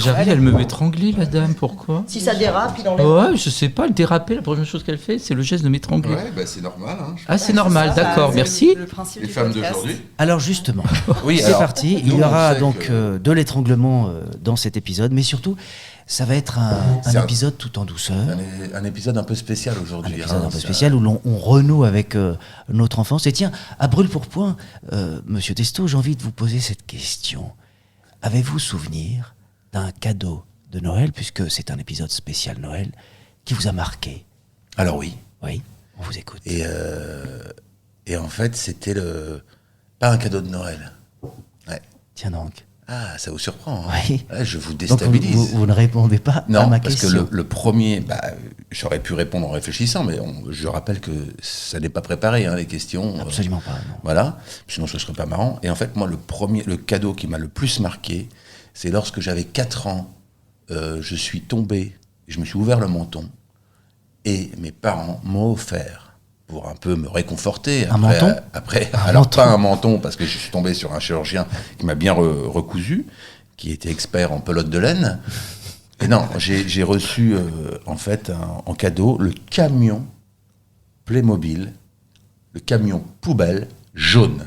J'arrive, elle me m'étrangler, la dame, pourquoi? Si ça dérape, il enlève. Ouais, je sais pas, le déraper, la première chose qu'elle fait, c'est le geste de m'étrangler. Ouais, bah c'est normal. Hein, Ah, c'est normal, d'accord, merci. Le principe les du femmes podcast. d'aujourd'hui. Alors justement, Oui, c'est alors, parti. nous, Il y aura on sait donc que- de l'étranglement dans cet épisode, mais surtout, ça va être un C'est un- épisode tout en douceur. Un épisode un peu spécial Un aujourd'hui. épisode hein, un peu ça- spécial où on renoue avec notre enfance. Et tiens, à brûle pour point, Monsieur Testo, j'ai envie de vous poser cette question. Avez-vous souvenir d'un cadeau de Noël, puisque c'est un épisode spécial Noël, qui vous a marqué? Alors oui. Oui, on vous écoute. Et en fait, c'était pas un cadeau de Noël. Ouais. Tiens donc. Ah, ça vous surprend. Hein. Oui. Ouais, je vous Donc déstabilise. vous ne répondez pas à Non, ma parce question. que le premier, j'aurais pu répondre en réfléchissant, mais je rappelle que ça n'est pas préparé, hein, les questions. Absolument pas, non. Voilà, sinon ce serait pas marrant. Et en fait, moi, le cadeau qui m'a le plus marqué, c'est lorsque j'avais 4 ans, je suis tombé, je me suis ouvert le menton, et mes parents m'ont offert, pour un peu me réconforter. Un menton Alors pas un menton, parce que je suis tombé sur un chirurgien qui m'a bien recousu, qui était expert en pelote de laine. Et non, j'ai reçu en fait en cadeau le camion Playmobil, le camion poubelle jaune,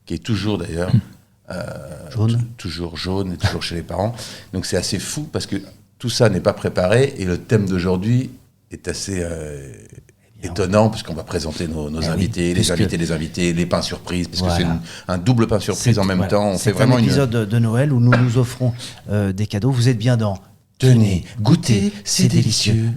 qui est toujours d'ailleurs Jaune. toujours jaune et toujours chez les parents. Donc c'est assez fou parce que tout ça n'est pas préparé et le thème d'aujourd'hui est assez étonnant puisqu'on va présenter nos oui, invités, les invités, les pains surprises, parce Voilà. que c'est un double pain surprise en même Voilà. temps. On fait C'est vraiment un épisode de Noël où nous nous offrons des cadeaux. Vous êtes bien dans Tenez, goûtez, c'est délicieux.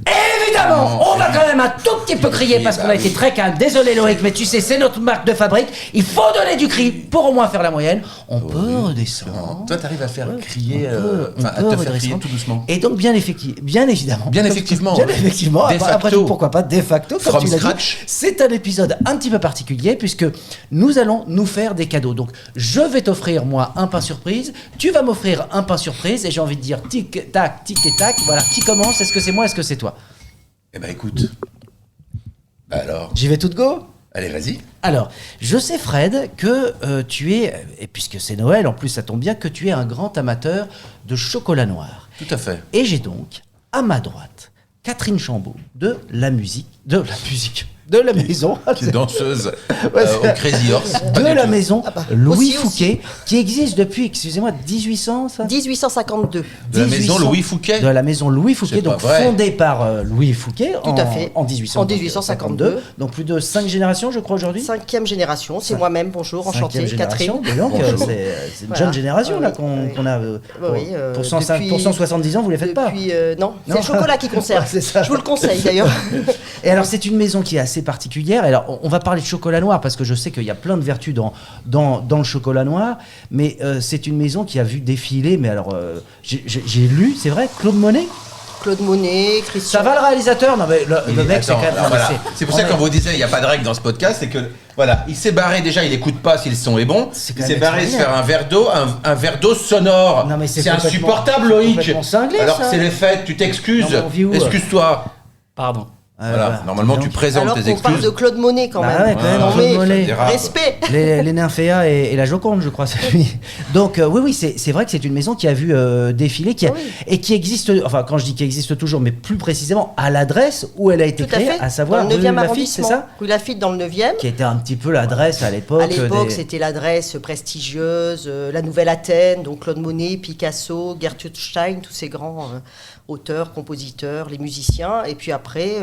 Évidemment, on va quand même un tout petit peu crier parce qu'on a été très calme. Désolé Loïc, mais tu sais, c'est notre marque de fabrique. Il faut donner du cri pour au moins faire la moyenne. On peut redescendre. Toi, t'arrives à faire crier, On à peut te faire redescendre. crier tout doucement. Et donc, bien évidemment. Bien effectivement. Bien effectivement. De Après facto. tout, pourquoi pas, de facto, comme From tu l'as dit. scratch. C'est un épisode un petit peu particulier puisque nous allons nous faire des cadeaux. Donc, je vais t'offrir, moi, un pain surprise. Tu vas m'offrir un pain surprise. Et j'ai envie de dire tic, tac, tic et tac. Voilà, qui commence? Est-ce que c'est moi? Est-ce que c'est toi? Eh ben écoute. Alors, J'y vais tout de go? allez, vas-y. Alors, je sais, Fred, que tu es, et puisque c'est Noël, en plus ça tombe bien, que tu es un grand amateur de chocolat noir. Tout à fait. Et j'ai donc, à ma droite, Catherine Chambaud, de la maison, Qui est danseuse Ouais, au Crazy Horse. de la maison Louis Aussi. Fouquet, qui existe depuis, excusez-moi, 1800, ça 1852. De la maison 1800, Louis Fouquet. De la maison Louis Fouquet, C'est pas donc vrai. fondée par Louis Fouquet à fait. en En 1852. 1852. Donc plus de 5 générations, je crois, aujourd'hui. 5e génération, c'est Cinq- moi-même, bonjour, enchantée, Cinquième génération, Catherine. dis donc, Bonjour. c'est une Voilà. jeune génération là Oui, oui. qu'on a. Oui, pour 105 depuis- pour 170 ans, vous les faites pas. Depuis, non, c'est Non. le chocolat qui conserve. Ouais, c'est ça. Je vous le conseille d'ailleurs. Et alors c'est une maison qui est assez particulière. Et alors on va parler de chocolat noir parce que je sais qu'il y a plein de vertus dans le chocolat noir, mais c'est une maison qui a vu défiler. Mais alors j'ai lu, c'est vrai, Claude Monet. Claude Monet, Christian. Ça va le réalisateur? Non mais le mec c'est Attends, quand même. alors non, mais voilà. C'est pour ça qu'on vous disait il n'y a pas de règle dans ce podcast, c'est que voilà, il s'est barré déjà, il écoute pas si le son est bon. C'est Il quand s'est même barré se faire extraordinaire. un verre d'eau, un verre d'eau sonore. Non, mais c'est c'est complètement- insupportable, c'est Loïc. complètement cinglé, Alors ça. c'est les fêtes, tu t'excuses. Non, mais on vit où, Excuse-toi. Pardon. Voilà, normalement tu présentes Alors tes qu'on parle excuses. de Claude Monet quand Bah même. ouais, quand même, Non, Claude mais Monet. C'est rare. respect. Les nymphéas et la Joconde, je crois, c'est lui. Donc oui, c'est vrai que c'est une maison qui a vu défiler, Oui. et qui existe, enfin quand je dis qui existe toujours, mais plus précisément à l'adresse où elle a été Tout à créée, fait. à savoir dans le rue 9e Lafitte, c'est arrondissement. ça? Rue Lafitte dans le 9e. Qui était un petit peu l'adresse à l'époque. À l'époque, des- c'était l'adresse prestigieuse, la Nouvelle Athènes, donc Claude Monet, Picasso, Gertrude Stein, tous ces grands auteurs, compositeurs, les musiciens. Et puis après,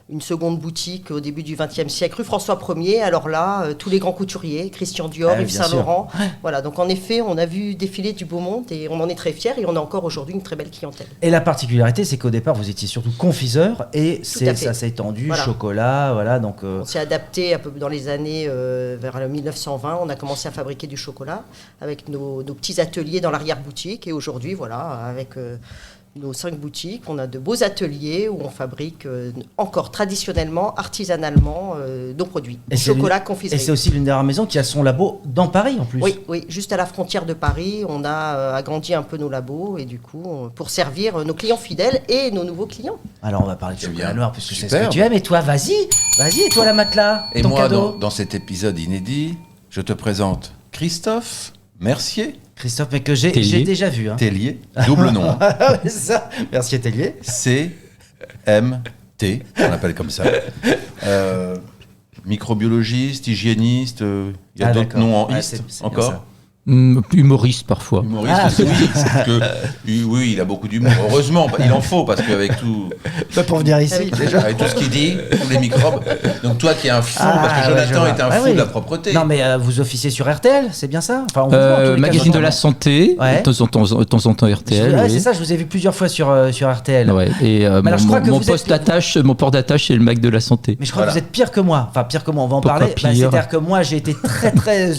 une seconde boutique au début du XXe siècle, rue François 1er. Alors là, tous les grands couturiers, Christian Dior, Ah oui, Yves bien Saint-Laurent. Voilà, donc en effet, on a vu défiler du beau monde et on en est très fiers. Et on a encore aujourd'hui une très belle clientèle. Et la particularité, c'est qu'au départ, vous étiez surtout confiseur, et à fait. ça s'est étendu, Voilà. chocolat, voilà, donc... On s'est adapté un peu dans les années vers le 1920. On a commencé à fabriquer du chocolat avec nos petits ateliers dans l'arrière-boutique. Et aujourd'hui, voilà, avec nos 5 boutiques, on a de beaux ateliers où on fabrique encore traditionnellement, artisanalement, nos produits. Et c'est Chocolat, Et confiserie. c'est aussi l'une des rares maisons qui a son labo dans Paris, en plus. Oui, juste à la frontière de Paris, on a agrandi un peu nos labos et du coup, pour servir nos clients fidèles et nos nouveaux clients. Alors on va parler de C'est chocolat bien. noir, puisque c'est ce Superbe. que tu aimes, et toi, vas-y, et toi la matelas, Et ton moi, cadeau. dans cet épisode inédit, je te présente Christophe Mercier Christophe, mais que j'ai Tellier. déjà vu. Hein. Tellier, double nom. Hein. C'est ça. Mercier Tellier. CMT, on l'appelle comme ça. Microbiologiste, hygiéniste, il y a d'autres d'accord. noms en Ouais, ist c'est bien encore. ça. Humoriste parfois. Humoriste aussi, oui, il a beaucoup d'humour. Heureusement, il en faut parce qu'avec tout, Pas pour venir ici. avec tout ce qu'il dit, comme les microbes. Donc toi qui es un fou, parce que ouais, je Jonathan vois. est un Ah fou oui. de la propreté. Non, mais vous officiez sur RTL, c'est bien ça enfin, on vous voit, en tous les cas, Magazine de notamment. la santé, Ouais. de temps en temps RTL. Ouais, oui. c'est ça, je vous ai vu plusieurs fois sur RTL. Ouais. Et alors, je crois que mon vous êtes- poste d'attache, mon port d'attache, c'est le Mac de la santé. Mais je crois Voilà. que vous êtes pire que moi. Enfin, pire que moi, on va en Pourquoi parler. pire C'est-à-dire que moi, j'ai été très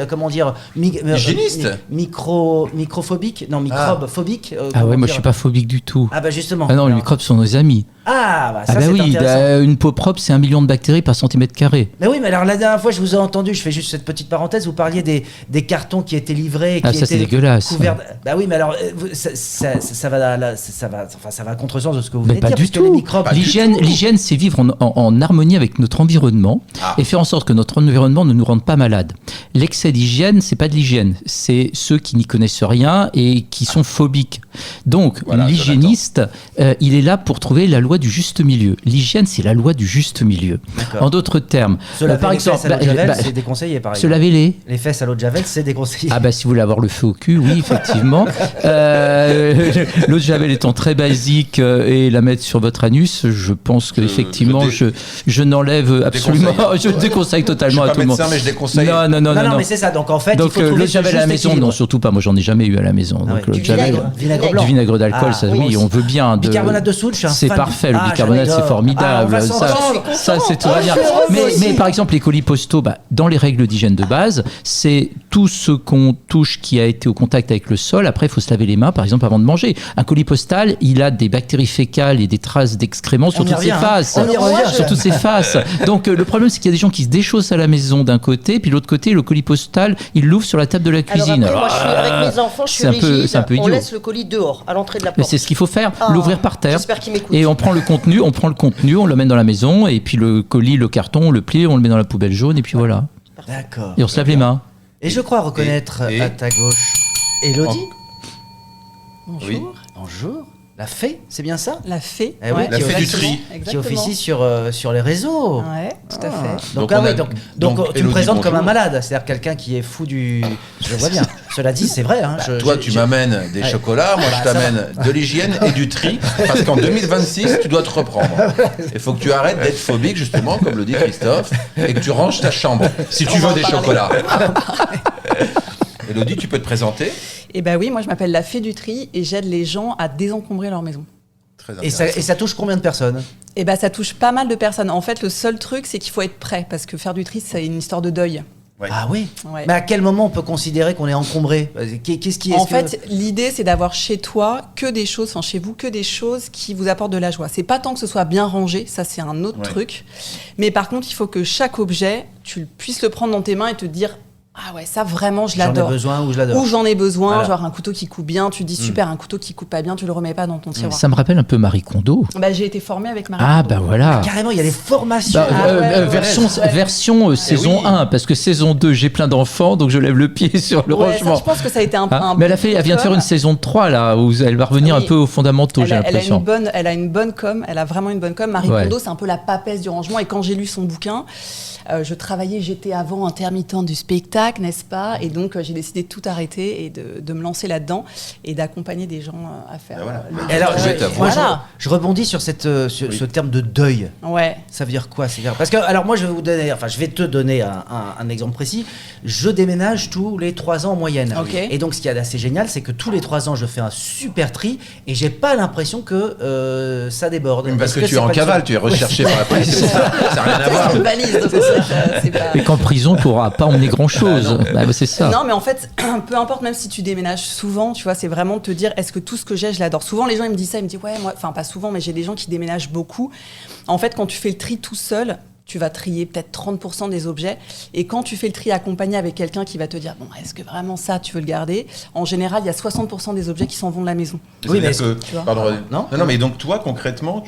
comment dire, Hygiéniste microphobique, non, microbe-phobique. Ah comment ouais, moi dire. je suis pas phobique du tout. Ah bah justement. Ah non, les Alors- microbes sont nos amis. Ah bah ça Ah bah c'est oui, intéressant. une peau propre, c'est 1 million de bactéries par centimètre carré. Mais oui, mais alors la dernière fois, je vous ai entendu, je fais juste cette petite parenthèse, vous parliez des cartons qui étaient livrés, qui Ah, ça, c'est étaient dégueulasse. couverts. Bah oui, mais alors ça va à contresens de ce que vous Mais venez de pas dire, du parce que les tout. microbes. L'hygiène, c'est vivre en harmonie avec notre environnement et faire en sorte que notre environnement ne nous rende pas malade. L'excès d'hygiène, c'est pas de l'hygiène, c'est ceux qui n'y connaissent rien et qui sont phobiques. Donc, Voilà, l'hygiéniste, il est là pour trouver la loi du juste milieu. L'hygiène, c'est la loi du juste milieu. D'accord. En d'autres termes, Se laver par les exemple, fesses à l'eau de Javel, bah, c'est déconseillé par se exemple. laver Les fesses à l'eau de Javel, c'est déconseillé. Ah bah si vous voulez avoir le feu au cul, oui effectivement. L'eau de Javel étant très basique et la mettre sur votre anus, je pense que effectivement je n'enlève absolument, je déconseille totalement Je à suis tout le pas monde. médecin, mais je déconseille. non, mais c'est ça. Donc en fait, il Donc faut l'eau trouver de Javel ce à la juste maison, équilibre. non surtout pas. Moi j'en ai jamais eu à la maison. Ah Donc ouais. l'eau Du de Javel, vinaigre du vinaigre d'alcool, Ah, ça oui, oui, aussi. on veut bien. Bicarbonate de soude, je suis un C'est fan. parfait, le Ah, bicarbonate c'est j'adore. formidable. Ah, on va ça, s'entendre. ça, c'est très bien. moi Mais aussi. par exemple les colis postaux, dans les règles d'hygiène de base, c'est tout ce qu'on touche qui a été au contact avec le sol. Après, il faut se laver les mains, par exemple, avant de manger. Un colis postal, il a des bactéries fécales et des traces d'excréments sur On y toutes ses revient, hein. faces. On y revient. Sur toutes ses faces. Donc le problème, c'est qu'il y a des gens qui se déchaussent à la maison d'un côté, puis de l'autre côté, le colis postal, il l'ouvre sur la table de la cuisine. Alors après, moi, avec mes enfants, je suis rigide. c'est un peu on idiot. laisse le colis dehors, à l'entrée de la Mais porte. c'est ce qu'il faut faire, Ah, l'ouvrir par terre. J'espère qu'ils m'écoutent. Et on prend le contenu, on le met dans la maison, et puis le colis, le carton, on le plie, on le met dans la poubelle jaune, et puis voilà. D'accord. Et on se lave les mains. Et je crois reconnaître Et- à ta gauche Élodie. Bonjour. Oui. Bonjour. La fée, c'est bien ça? La fée. Eh oui, La fée du tri. Qui Exactement. officie sur les réseaux. Ouais, tout à Ah. fait. Donc, Donc, on a- tu donc, me Élodie, présentes comme un bonjour. malade, c'est-à-dire quelqu'un qui est fou du. Je vois bien. Cela dit, c'est vrai. Hein, Toi, tu m'amènes des Ouais. chocolats, moi, Bah, je ça t'amène de l'hygiène et du tri, parce qu'en 2026, tu dois te reprendre. Il faut que tu arrêtes d'être phobique, justement, comme le dit Christophe, et que tu ranges ta chambre, si tu On va veux en des parler. chocolats. Élodie, tu peux te présenter? Et bah oui, moi je m'appelle la fée du tri et j'aide les gens à désencombrer leur maison. Très Et ça touche combien de personnes? Et bah ça touche pas mal de personnes. En fait, le seul truc, c'est qu'il faut être prêt parce que faire du tri, c'est une histoire de deuil. Ouais. Ah oui. Ouais. Mais à quel moment on peut considérer qu'on est encombré? Qu'est-ce qui est En fait, l'idée, c'est d'avoir chez toi que des choses, enfin chez vous, que des choses qui vous apportent de la joie. C'est pas tant que ce soit bien rangé, ça c'est un autre Ouais. truc. Mais par contre, il faut que chaque objet, tu puisses le prendre dans tes mains et te dire ah ouais, ça vraiment, je j'en ai l'adore. besoin ou je l'adore? Ou j'en ai besoin, Voilà. genre un couteau qui coupe bien, tu dis super, un couteau qui coupe pas bien, tu le remets pas dans ton tiroir. Ça me rappelle un peu Marie Kondo. Bah, j'ai été formée avec Marie Ah Kondo. bah voilà. Carrément, il y a des formations. Bah, Ah ouais, version saison oui. 1, parce que saison 2, j'ai plein d'enfants, donc je lève le pied sur le Ouais, ça, rangement. je pense que ça a été un peu. Hein, mais elle vient de faire une saison 3 là, où elle va revenir Oui. un peu aux fondamentaux, j'ai l'impression. Elle a une bonne com, elle a vraiment une bonne com. Marie Ouais. Kondo, c'est un peu la papesse du rangement. Et quand j'ai lu son bouquin, j'étais avant intermittente du spectacle, n'est-ce pas? Et donc j'ai décidé de tout arrêter et de me lancer là-dedans et d'accompagner des gens à faire. Ben voilà. le Et alors, Je vais deuil. t'avouer. moi, Voilà. je rebondis sur ce terme de deuil. Ouais. Ça veut dire quoi? Parce que, alors moi, je vais te donner un exemple précis. Je déménage tous les 3 ans en moyenne. Ok. Et donc, ce qu'il y a d'assez génial, c'est que tous les 3 ans, je fais un super tri et j'ai pas l'impression que ça déborde. Parce Est-ce que tu es c'est en pas cavale, tu es recherché par la police. Ça n'a rien à voir. C'est une valise, donc c'est pas. Et qu'en prison, tu n'auras pas emmené grand-chose. Bah, c'est ça. Non, mais en fait, peu importe, même si tu déménages souvent, tu vois, c'est vraiment de te dire, est-ce que tout ce que j'ai, je l'adore. Souvent, les gens, ils me disent ça, ils me disent, ouais, moi, enfin, pas souvent, mais j'ai des gens qui déménagent beaucoup. En fait, quand tu fais le tri tout seul, tu vas trier peut-être 30% des objets. Et quand tu fais le tri accompagné avec quelqu'un qui va te dire, bon, est-ce que vraiment ça, tu veux le garder? En général, il y a 60% des objets qui s'en vont de la maison. Oui, mais C'est-à-dire que, tu vois. pardon, Non non, mais donc toi, concrètement,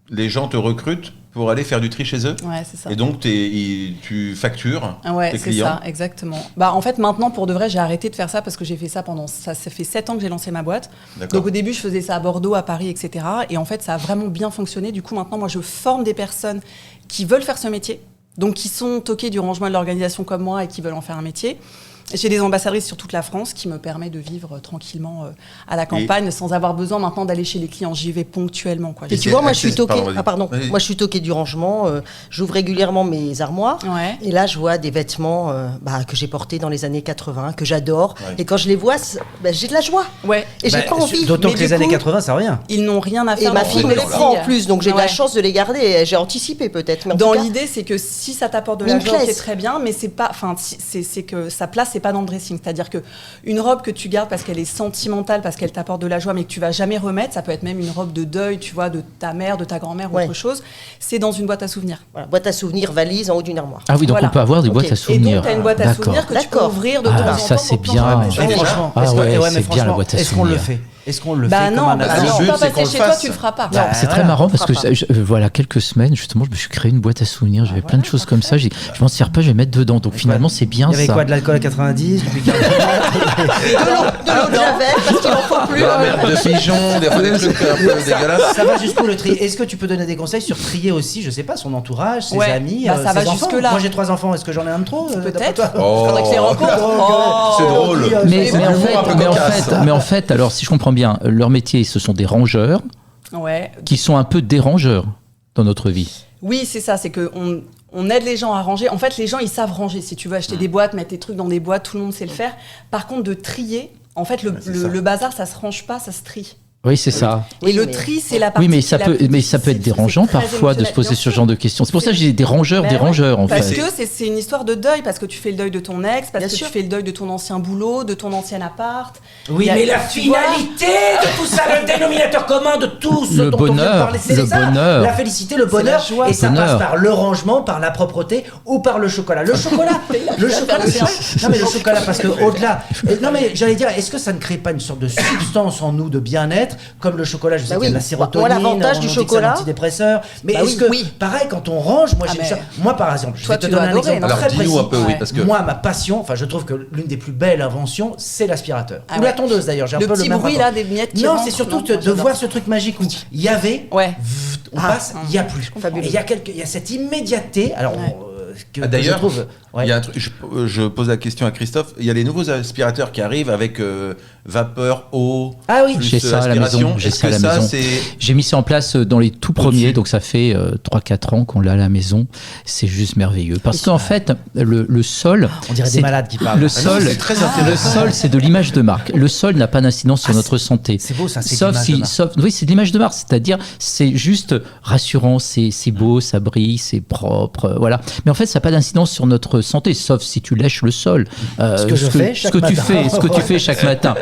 les gens te recrutent pour aller faire du tri chez eux. Ouais, c'est ça. Et donc, tu factures Ouais, tes c'est clients. ça, exactement. En fait, maintenant, pour de vrai, j'ai arrêté de faire ça parce que j'ai fait ça ça fait 7 ans que j'ai lancé ma boîte. D'accord. Donc au début, je faisais ça à Bordeaux, à Paris, etc. Et en fait, ça a vraiment bien fonctionné. Du coup, maintenant, moi, je forme des personnes qui veulent faire ce métier, donc qui sont toquées du rangement et de l'organisation comme moi et qui veulent en faire un métier. J'ai des ambassadrices sur toute la France qui me permet de vivre tranquillement à la campagne sans avoir besoin maintenant d'aller chez les clients. J'y vais ponctuellement, quoi. Et tu vois, moi je suis toquée. Pardon, vas-y. Moi je suis toquée du rangement. J'ouvre régulièrement mes armoires. Ouais. Et là, je vois des vêtements que j'ai portés dans les années 80, que j'adore. Ouais. Et quand je les vois, j'ai de la joie. Ouais. Et j'ai pas envie. D'autant que les années 80, ça revient. Ils n'ont rien à faire. Et ma fille me les prend en plus, donc j'ai de la chance de les garder. J'ai anticipé peut-être. Dans l'idée, c'est que si ça t'apporte de la joie, c'est très bien, mais c'est pas. Enfin, c'est que sa place, c'est pas dans le dressing. C'est-à-dire qu'une robe que tu gardes parce qu'elle est sentimentale, parce qu'elle t'apporte de la joie, mais que tu vas jamais remettre, ça peut être même une robe de deuil, tu vois, de ta mère, de ta grand-mère ou autre chose, c'est dans une boîte à souvenirs. Voilà, boîte à souvenirs, valise en haut d'une armoire. Ah oui, donc on peut avoir des boîtes à souvenirs. Et donc tu as une boîte à souvenirs que tu peux ouvrir de temps en temps. Ça c'est bien. Franchement, c'est bien la boîte à souvenirs. Est-ce qu'on le fait? Est-ce qu'on le fait non, comme un si tu vas passer chez toi, tu le feras pas. C'est très marrant parce que voilà, quelques semaines justement, je me suis créé une boîte à souvenirs. J'avais plein de choses comme ça. Je m'en sers pas, je vais mettre dedans. Donc finalement, c'est bien ça. Il y avait quoi, de l'alcool à 90, du de l'eau de javel parce qu'il en faut plus. De la merde de pigeon, des trucs un peu dégueulasses. Ça va jusqu'où le tri? Est-ce que tu peux donner des conseils sur trier aussi, je sais pas, son entourage, ses amis, ça va jusque là. Moi j'ai 3 enfants, est-ce que j'en ai un de trop? Peut-être. Oh, faudrait que je les rencontre. C'est drôle. Mais en fait, alors si je comprends bien, leur métier, ce sont des rangeurs qui sont un peu dérangeurs dans notre vie. Oui, c'est ça, c'est qu'on aide les gens à ranger. En fait, les gens, ils savent ranger. Si tu veux acheter des boîtes, mettre tes trucs dans des boîtes, tout le monde sait le faire. Par contre, de trier, en fait, le bazar, ça se range pas, ça se trie. Oui, c'est ça. Et le tri, c'est la partie. Oui, mais ça peut être dérangeant parfois de se poser ce genre de questions. C'est pour ça que j'ai des rangeurs en fait. Parce que c'est une histoire de deuil, parce que tu fais le deuil de ton ex, parce que tu fais le deuil de ton ancien boulot, de ton ancien appart. Oui, mais la finalité de tout ça, le dénominateur commun de tout ce dont on vient de parler, c'est ça. La félicité, le bonheur, et ça passe par le rangement, par la propreté ou par le chocolat. Le chocolat, non mais le chocolat, parce que au-delà, non mais j'allais dire, est-ce que ça ne crée pas une sorte de substance en nous de bien-être? Comme le chocolat, je sais qu'il y a de la sérotonine, l'avantage du chocolat, antidépresseur. Mais est-ce que, pareil, quand on range, moi par exemple, je vais te donner un exemple très précis. Moi, ma passion, enfin, je trouve que l'une des plus belles inventions, c'est l'aspirateur. Ou la tondeuse d'ailleurs. J'ai un peu le même bruit là des miettes qui rentrent. Non, c'est surtout de voir ce truc magique où il y avait, on passe, il n'y a plus. Et il y a cette immédiateté. Alors. D'ailleurs, il y a un truc, je pose la question à Christophe. Il y a les nouveaux aspirateurs qui arrivent avec vapeur, eau. Ah oui, j'ai ça à la maison. J'ai mis ça en place dans les tout premiers, donc ça fait 3-4 ans qu'on l'a à la maison. C'est juste merveilleux. Parce qu'en fait, le sol. On dirait des malades qui parlent. Le sol, c'est très intéressant. Le sol, c'est de l'image de marque. Le sol n'a pas d'incidence sur notre santé. C'est beau, ça, c'est oui, c'est de l'image de marque. C'est-à-dire, c'est juste rassurant, c'est beau, ça brille, c'est propre, voilà. Mais en fait, ça n'a pas d'incidence sur notre santé, sauf si tu lèches le sol. Ce que tu fais chaque matin.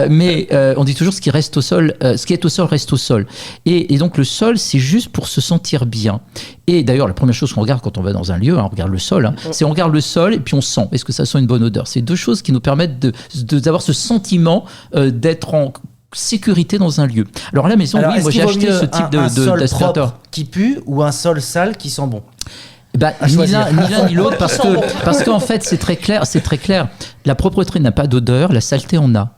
Mais on dit toujours ce qui reste au sol, ce qui est au sol reste au sol. Et donc le sol, c'est juste pour se sentir bien. Et d'ailleurs, la première chose qu'on regarde quand on va dans un lieu, on regarde le sol, c'est on regarde le sol et puis on sent. Est-ce que ça sent une bonne odeur? C'est deux choses qui nous permettent d'avoir ce sentiment d'être en sécurité dans un lieu. Alors à la maison, oui, moi j'ai acheté ce type d'aspirateur. Qui pue ou un sol sale qui sent bon? Ni l'un ni l'autre, parce qu'en fait c'est très clair. La propreté n'a pas d'odeur, la saleté en a.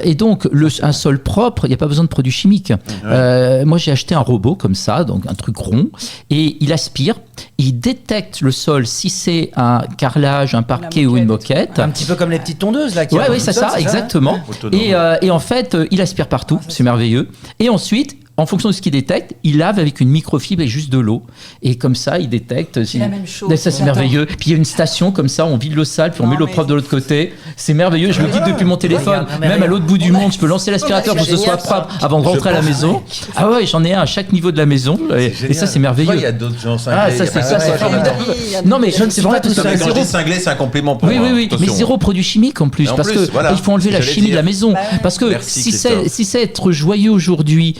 Et donc un sol propre, il n'y a pas besoin de produits chimiques. Moi j'ai acheté un robot comme ça, donc un truc rond, et il aspire, il détecte le sol si c'est un carrelage, un parquet ou une moquette. Un petit peu comme les petites tondeuses là. Oui, c'est ça, exactement. Et en fait il aspire partout, c'est merveilleux. Et ensuite, en fonction de ce qu'il détecte, il lave avec une microfibre et juste de l'eau. Et comme ça, il détecte. C'est la même chose. Ça, c'est merveilleux. Puis il y a une station comme ça, on vide l'eau sale, puis on met l'eau propre de l'autre côté. C'est merveilleux. Je me guide depuis mon téléphone. Même à l'autre bout du monde, je peux lancer l'aspirateur pour que ce soit propre avant de rentrer à la maison. Ah ouais, j'en ai un à chaque niveau de la maison. Et ça, c'est merveilleux. Il y a d'autres gens cinglés. Ah, ça, c'est formidable. Non, mais je ne sais pas tout ça. Quand je dis cinglé, c'est un compliment pour moi. Oui. Mais zéro produit chimique en plus. Parce qu'il faut enlever la chimie de la maison. Parce que si c'est être joyeux aujourd'hui,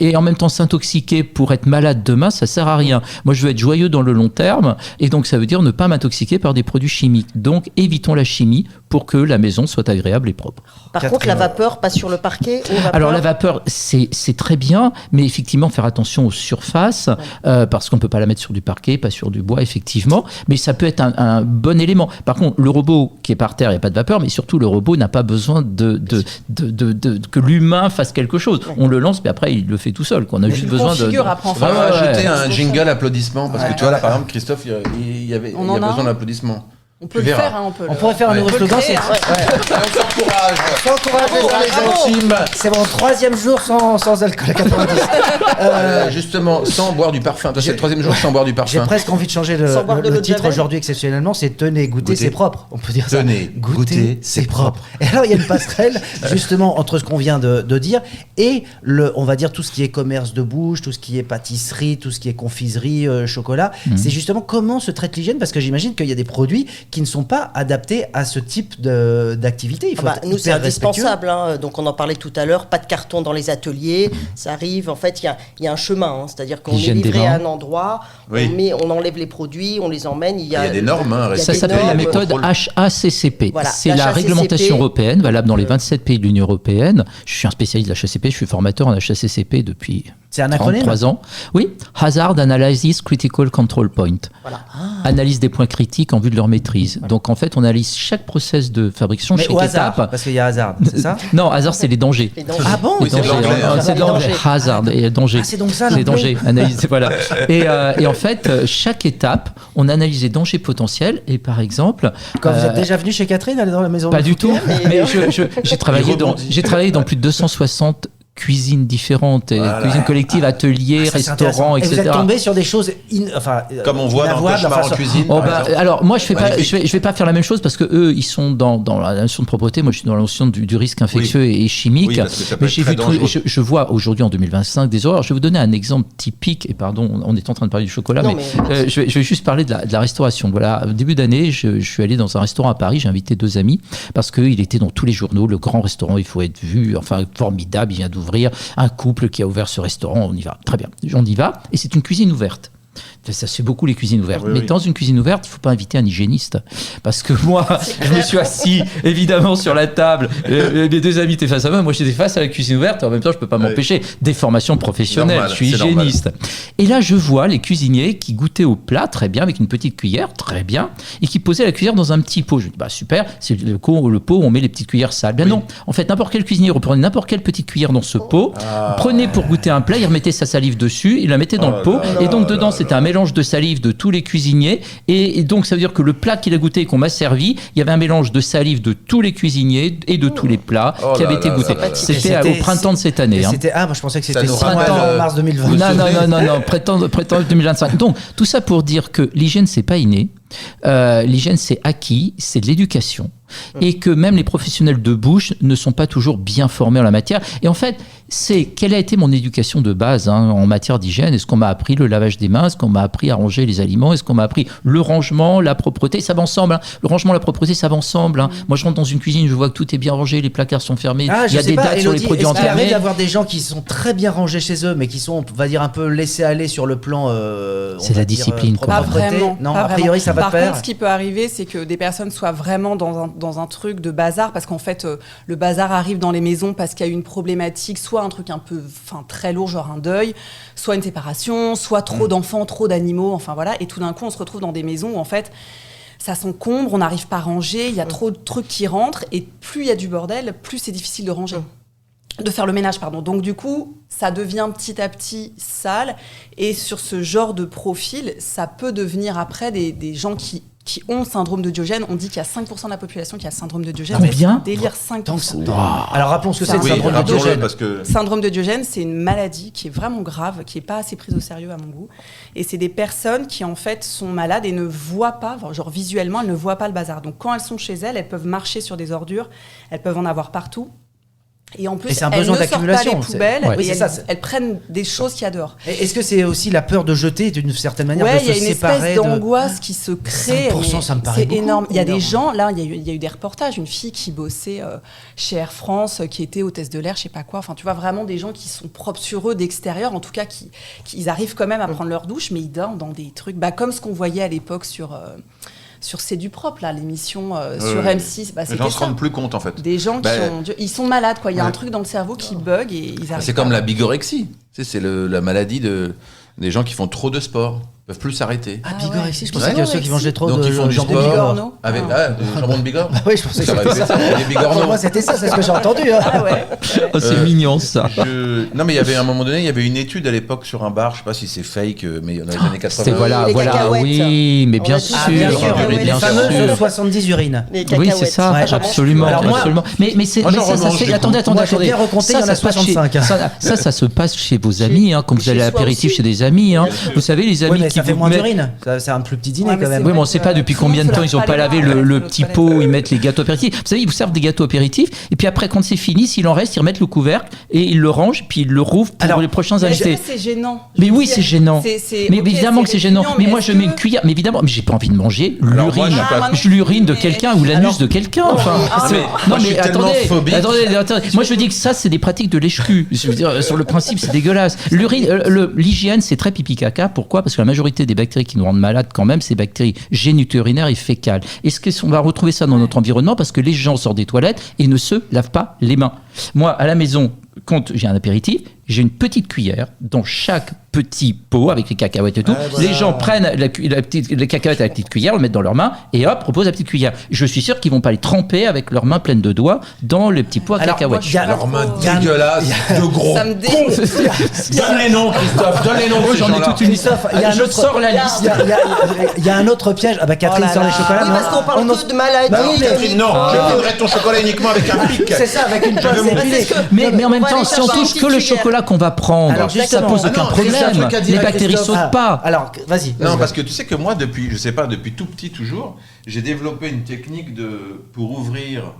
et en même temps s'intoxiquer pour être malade demain, ça sert à rien. Moi, je veux être joyeux dans le long terme, et donc ça veut dire ne pas m'intoxiquer par des produits chimiques. Donc, évitons la chimie pour que la maison soit agréable et propre. Par contre, la vapeur passe sur le parquet ou vapeur. Alors la vapeur, c'est très bien, mais effectivement faire attention aux surfaces, parce qu'on peut pas la mettre sur du parquet, pas sur du bois, effectivement. Mais ça peut être un bon élément. Par contre, le robot qui est par terre, il n'y a pas de vapeur, mais surtout le robot n'a pas besoin que l'humain fasse quelque chose. On le lance, mais après il le fait tout seul. On a juste besoin de. On va ajouter un jingle applaudissement, parce que tu vois là, par exemple, Christophe, il y avait besoin d'applaudissements. On peut le faire, hein, on pourrait faire un nouveau slogan, c'est... On s'encourage. On s'encourage. C'est mon 3e jour sans alcool à 90. Justement, sans boire du parfum. Toi, c'est le 3e jour sans boire du parfum. J'ai presque envie de changer le titre aujourd'hui exceptionnellement, c'est Tenez, goûtez, c'est propre. On peut dire ça. Tenez, goûtez, c'est propre. Et alors, il y a une passerelle, justement, entre ce qu'on vient de dire et on va dire tout ce qui est commerce de bouche, tout ce qui est pâtisserie, tout ce qui est confiserie, chocolat. C'est justement comment se traite l'hygiène, parce que j'imagine qu'il y a des produits qui ne sont pas adaptés à ce type d'activité. Il faut être nous, c'est hyper indispensable. Donc, on en parlait tout à l'heure. Pas de carton dans les ateliers. Ça arrive. En fait, il y a un chemin. C'est-à-dire qu'on est livré à un endroit, on enlève les produits, on les emmène. Il y a des normes. Ça s'appelle la méthode HACCP. Voilà, c'est la réglementation européenne, valable dans les 27 pays de l'Union européenne. Je suis un spécialiste de la HACCP. Je suis formateur en HACCP depuis 33 ans. Oui, Hazard Analysis Critical Control Point. Voilà. Analyse des points critiques en vue de leur maîtrise. Donc en fait, on analyse chaque process de fabrication, chaque étape. Parce qu'il y a Hazard, c'est ça? Non, Hazard, c'est les dangers. Ah bon? Oui, c'est de l'anglais. Hazard et danger. Ah, c'est donc ça, les dangers. Analyser, voilà. Et en fait, chaque étape, on analyse les dangers potentiels. Et par exemple, quand vous êtes déjà venu chez Catherine, aller dans la maison. Pas du tout. Mais j'ai travaillé dans plus de 260 cuisines différentes, cuisine collective, ateliers, restaurants, etc. Et vous êtes tombé sur des choses comme on voit dans Cauchemar en cuisine. Alors moi je vais pas faire la même chose parce que eux ils sont dans la notion de propreté, moi je suis dans la notion du risque infectieux et chimique. Oui, parce que ça peut mais je vois aujourd'hui en 2025 des horreurs. Je vais vous donner un exemple typique, et pardon, on est en train de parler du chocolat, mais je vais juste parler de la restauration. Voilà, au début d'année, je suis allé dans un restaurant à Paris, j'ai invité 2 amis parce qu'il était dans tous les journaux, le grand restaurant, il faut être vu, enfin formidable, il vient d'ouvrir. Un couple qui a ouvert ce restaurant, on y va. Très bien, on y va. Et c'est une cuisine ouverte. Ça se fait beaucoup les cuisines ouvertes. Mais dans une cuisine ouverte, il ne faut pas inviter un hygiéniste. Parce que moi, je me suis assis évidemment sur la table. Mes 2 amis étaient face à moi. Moi, j'étais face à la cuisine ouverte. Et en même temps, je ne peux pas m'empêcher. Des formations professionnelles. Je suis hygiéniste. Et là, je vois les cuisiniers qui goûtaient au plat, très bien, avec une petite cuillère, très bien, et qui posaient la cuillère dans un petit pot. Je me dis, super, c'est le pot où on met les petites cuillères sales. Ben non, en fait, n'importe quel cuisinier reprenait n'importe quelle petite cuillère dans ce pot, prenait pour goûter un plat, il remettait sa salive dessus, il la mettait dans le pot, et donc dedans, c'était un mélange de salive de tous les cuisiniers, et donc ça veut dire que le plat qu'il a goûté et qu'on m'a servi, il y avait un mélange de salive de tous les cuisiniers et de tous les plats qui avaient été goûtés. C'était au printemps de cette année. Moi je pensais que c'était en mars 2020. Non, printemps 2025. Donc tout ça pour dire que l'hygiène c'est pas inné. L'hygiène c'est acquis, c'est de l'éducation, et que même les professionnels de bouche ne sont pas toujours bien formés en la matière. Et en fait, c'est quelle a été mon éducation de base en matière d'hygiène. Est-ce qu'on m'a appris le lavage des mains? Est-ce qu'on m'a appris à ranger les aliments? Est-ce qu'on m'a appris le rangement, la propreté? Ça va ensemble. Le rangement, la propreté, ça va ensemble. Moi, je rentre dans une cuisine, je vois que tout est bien rangé, les placards sont fermés, il y a des dates sur les produits entamés. Il arrive d'avoir des gens qui sont très bien rangés chez eux, mais qui sont, on va dire, un peu laissés aller sur le plan. C'est la discipline. Pas vraiment. Non, a priori, ça va Par de pair. contre, ce qui peut arriver, c'est que des personnes soient vraiment dans un truc de bazar, parce qu'en fait, le bazar arrive dans les maisons parce qu'il y a eu une problématique, soit un truc un peu très lourd, genre un deuil, soit une séparation, soit trop d'enfants, trop d'animaux, enfin voilà, et tout d'un coup, on se retrouve dans des maisons où en fait, ça s'encombre, on n'arrive pas à ranger, il y a trop de trucs qui rentrent, et plus il y a du bordel, plus c'est difficile de ranger. De faire le ménage, pardon. Donc du coup, ça devient petit à petit sale, et sur ce genre de profil, ça peut devenir après des gens qui ont le syndrome de Diogène. On dit qu'il y a 5% de la population qui a le syndrome de Diogène. Combien? Délire 5%. Alors rappelons ce que c'est le syndrome de Diogène. Parce que... Syndrome de Diogène, c'est une maladie qui est vraiment grave, qui n'est pas assez prise au sérieux à mon goût. Et c'est des personnes qui en fait sont malades et ne voient pas, genre visuellement, elles ne voient pas le bazar. Donc quand elles sont chez elles, elles peuvent marcher sur des ordures, elles peuvent en avoir partout. Et en plus, Et c'est un elles besoin ne sortent pas d'accumulation, les c'est- poubelles Ouais. et Oui, c'est ça, elles prennent des choses qu'il y a dehors. Et est-ce que c'est aussi la peur de jeter d'une certaine manière, Ouais, de il y a se une séparer espèce d'angoisse qui se crée. 5%, mais ça me paraît c'est beaucoup. énorme. Il y a des Énorme. gens, là, il y a eu des reportages, une fille qui bossait chez Air France, qui était hôtesse de l'air, je sais pas quoi. Enfin, tu vois, vraiment des gens qui sont propres sur eux d'extérieur, en tout cas, ils arrivent quand même à prendre leur douche, mais ils dorment dans des trucs, comme ce qu'on voyait à l'époque sur C'est du propre, là, l'émission sur M6. Les C'était gens se ça. rendent plus compte en fait. Des gens ils sont malades, quoi. Il y a un truc dans le cerveau qui bug et ils arrivent. C'est comme la bigorexie. Tu sais, c'est la maladie des gens qui font trop de sport. Ils peuvent plus s'arrêter. Ah, Ah bigorexie, je ouais. pensais qu'il y a ceux qui mangeaient trop Donc de ils font du jambon sport. bigorneau. Avec du jambon de Bigorre. Ah oui, je pensais que Ça c'était aurait ça. pu être des bigorneaux. Moi, c'était ça, c'est ce que j'ai entendu. Hein. Ah ouais. Oh, c'est mignon ça. Non, mais il y avait à un moment donné, il y avait une étude à l'époque sur un bar, je sais pas si c'est fake, mais dans les années 80. C'était les voilà, cacahuètes. oui, mais On bien a sûr, tous Ah, bien sûr, cacahuètes. les bien fameuses sûr. 70 urines. Les Oui, cacahuètes. c'est ça, Ouais, absolument, alors moi- absolument. Mais c'est, Moi, mais j'en ça remange fait. du coup. Attendez, Moi, j'ai attendez. bien recompté, il y en a se passe 65. chez- ça se passe chez vos amis, hein, quand vous Chez allez à soi l'apéritif aussi. chez des amis. Hein. Vous savez, les Oui, amis mais qui ça fait vous moins mettent- d'urine. C'est un plus petit dîner Ouais, mais quand même. c'est Oui, mais on ne sait pas depuis Tout le combien de monde temps se ils ont lave pas pas les lavé mains avec le l'eau de petit toilette. pot où ils mettent les gâteaux apéritifs. Vous savez, ils vous servent des gâteaux apéritifs et puis après, quand c'est fini, s'il en reste, ils remettent le couvercle et ils le rangent puis ils le rouvrent pour Alors, les prochains Mais est-ce que invités. c'est gênant. Mais Je veux oui, dire, c'est gênant. Mais ok, évidemment que c'est gênant. répugnant, Mais moi, est-ce je mets une que- cuillère. Mais évidemment, mais j'ai pas envie de manger Alors, moi, l'urine. je suis pas- L'urine de mais- quelqu'un ou l'anus de quelqu'un. Enfin, Ah, c'est- non. non, Moi, je mais suis tellement attendez, phobique. attendez. Moi, je dis que ça, c'est des pratiques de lèche-cul. Je veux dire, sur le principe, c'est dégueulasse. L'urine, l'hygiène, c'est très pipi-caca. Pourquoi ? Parce que la majorité des bactéries qui nous rendent malades, quand même, c'est bactéries génito-urinaires et fécales. Est-ce qu'on va retrouver ça dans notre environnement ? Parce que les gens sortent des toilettes et ne se lavent pas les mains. Moi, à la maison, quand j'ai un apéritif, j'ai une petite cuillère dans chaque petit pot avec les cacahuètes et tout. Les gens prennent les cacahuètes avec la petite cuillère, le mettent dans leurs mains et hop, reposent la petite cuillère. Je suis sûr qu'ils vont pas les tremper avec leurs mains pleines de doigts dans le petit pot à Alors, cacahuètes. il y a- Leurs mains il y a- dégueulasses, de gros Ça me cons. dégoûte. Donne les noms, Christophe, donne les noms. de ces J'en ai gens-là. toute une Christophe, il y a un Je autre- sors la il y a- liste. il y a un autre piège. Ah bah Catherine Oh là sort les là. chocolats. Oui, non parce qu'on parle on- que de maladies. Bah oui, mais- Catherine, non, je voudrais ton chocolat uniquement avec un pic. C'est ça, avec une pince veux mon- épilée. Mais en même On va temps, aller si on chercher touche une que le petite chocolat qu'on va prendre, Alors, ça justement. pose Ah aucun non, Chris, c'est un problème. truc à dire Les à bactéries Christophe. sautent pas. Alors, vas-y. Non, parce que tu sais que moi, depuis, je sais pas, depuis tout petit toujours, j'ai développé une technique pour ouvrir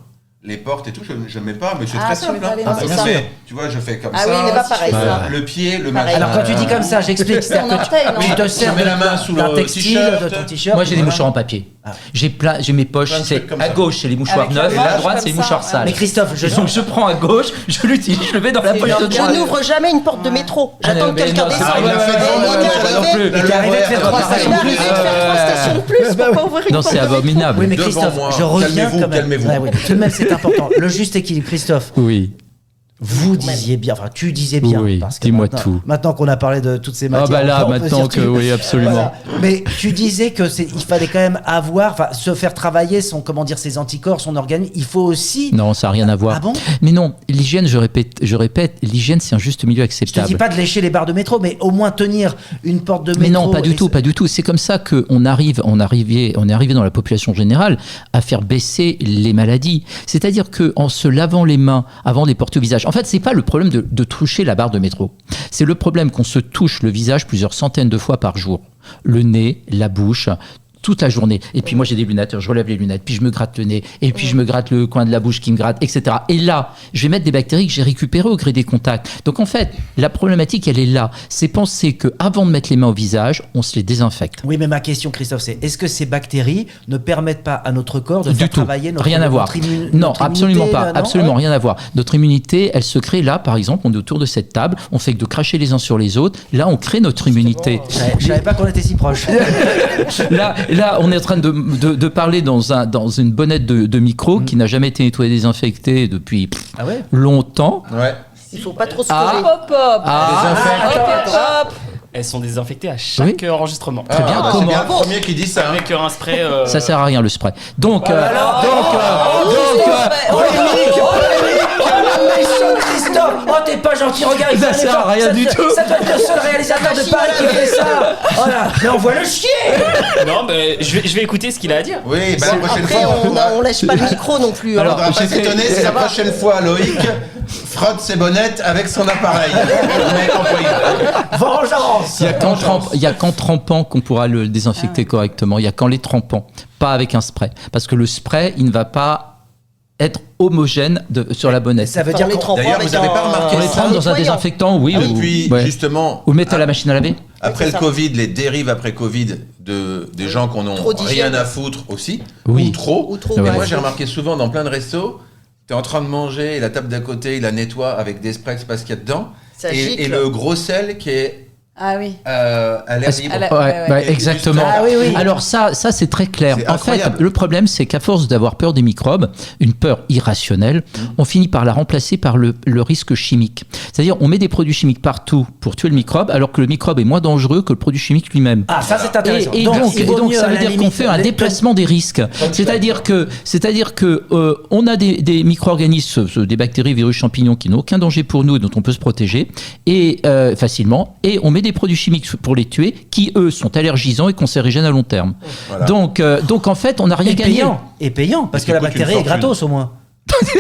les portes et tout. Je ne mets pas, mais c'est Ah, très ça, simple. on va aller Hein. dans Je ce sens. fais, tu vois, je fais comme Ah ça. oui, mais pas pareil, je fais ça. le pied, le Pareil. machin. Alors, quand tu dis comme ça, j'explique. En C'est-à-dire que orteil, non tu te Oui, sers je mets la main sous d'un le textile, t-shirt. de ton t-shirt. Moi, j'ai des voilà. mouchoirs en papier. Ah. J'ai mes poches, Plein de c'est trucs comme à ça. gauche, c'est les mouchoirs Avec la neufs, et à manche droite, comme c'est les ça, mouchoirs ouais. sales. Mais Christophe, Donc, je prends à gauche, je l'utilise, je le mets dans la C'est poche de genre, droite. Je n'ouvre jamais une porte de métro. J'attends que mais quelqu'un non, c'est descende. pas- il l'a fait Et devant il moi, est moi non arrivé- plus. Il est arrivé de faire Il trois est stations Il est de arrivé plus. de faire 3 stations de plus pour pas ouvrir une Non, porte c'est de métro. abominable. Oui, mais Devant Christophe, moi. je reviens Calmez-vous, quand même. calmez-vous. Ouais, oui, tout de même, c'est important. Le juste équilibre, Christophe. Oui. Vous disiez bien, enfin tu disais bien, Oui, parce que dis-moi maintenant- tout. Maintenant qu'on a parlé de toutes ces Ah matières, bah là, on peut maintenant dire que tout. oui, absolument. Voilà. Mais tu disais que il fallait quand même avoir, enfin se faire travailler son, comment dire, ses anticorps, son organisme. Il faut aussi. Non, ça n'a rien à voir. Ah bon? Mais non, l'hygiène, je répète, l'hygiène, c'est un juste milieu Je te acceptable. dis pas de lécher les barres de métro, mais au moins tenir une porte de métro. Mais non, pas du et tout, pas du tout. C'est comme ça qu'on arrive, on est arrivé dans la population générale à faire baisser les maladies. C'est-à-dire que en se lavant les mains avant de les porter au visage. En fait, c'est pas le problème de toucher la barre de métro. C'est le problème qu'on se touche le visage plusieurs centaines de fois par jour. Le nez, la bouche, toute la journée. Et puis moi j'ai des lunettes, je relève les lunettes, puis je me gratte le nez, et puis je me gratte le coin de la bouche qui me gratte, etc. Et là, je vais mettre des bactéries que j'ai récupérées au gré des contacts. Donc en fait, la problématique, elle est là. C'est penser qu'avant de mettre les mains au visage, on se les désinfecte. Oui, mais ma question, Christophe, c'est est-ce que ces bactéries ne permettent pas à notre corps de Du faire tout. travailler notre Rien à voir. notre immu- Non, notre absolument immunité, pas. là, non Absolument Ouais. rien à voir. Notre immunité, elle se crée là, par exemple, on est autour de cette table, on fait que de cracher les uns sur les autres. Là, on crée notre immunité. Je savais pas qu'on était si proches. Là, on est en train de parler dans une bonnette de micro qui n'a jamais été nettoyée, désinfectée depuis Ah ouais. longtemps. Ouais. Il faut pas trop se Ah. coller. Hop, hop. Ah, Hop. Elles sont désinfectées à chaque enregistrement. Très bien, bah, comment c'est bien le premier qui dit ça. hein. Avec un spray. ça sert à rien le spray. Donc, Christophe, oh t'es pas gentil, regarde, il Ça fait un sert à effort. rien du tout. Ça doit être le seul réalisateur de Paris qui fait ça. Voilà, mais on voit le chier. Non, mais je vais écouter ce qu'il a à dire. Oui, bah, la prochaine Après, fois, on lâche pas le micro non plus. hein. Alors, faudra pas j'étais- s'étonner si la prochaine fois Loïc frotte ses bonnettes avec son appareil. Le mec employé. Vengeance. il y a qu'en trempant qu'on pourra le désinfecter correctement. Il y a qu'en les trempant, pas avec un spray. Parce que le spray, il ne va pas être homogène sur la bonnette. Ça veut Enfin, dire on les qu'on- trempe D'ailleurs, avec vous avez pas un- remarqué On les ça trempe dans un nettoyant. désinfectant, oui. Et puis, justement, Ou mettre à la machine à laver. après C'est le ça. Covid, les dérives après Covid des gens qui n'ont Trop d'hygiène. rien à foutre aussi, Oui. ou trop. Ou trop, Et ouais. moi, j'ai remarqué souvent dans plein de restos, tu es en train de manger et la table d'à côté, il la nettoie avec des sprays, c'est pas ce qu'il y a dedans. Ça Et gicle. le gros sel qui est Ah oui. à l'air libre. Ouais, exactement. Ah oui, oui. Alors ça c'est très clair. C'est En fait, incroyable. le problème, c'est qu'à force d'avoir peur des microbes, une peur irrationnelle, on finit par la remplacer par le risque chimique. C'est-à-dire, on met des produits chimiques partout pour tuer le microbe, alors que le microbe est moins dangereux que le produit chimique lui-même. Ah, ça c'est intéressant. Et donc, il vaut mieux, ça à veut la dire qu'on limite, fait un les- déplacement des risques. C'est-à-dire que on a des micro-organismes, des bactéries, virus, champignons qui n'ont aucun danger pour nous et dont on peut se protéger et facilement. Et on met des produits chimiques pour les tuer qui, eux, sont allergisants et cancérigènes à long terme. Voilà. Donc en fait, on n'a rien Et gagné. payant, parce Et que la qui coûte une bactérie est fortune. gratos au moins.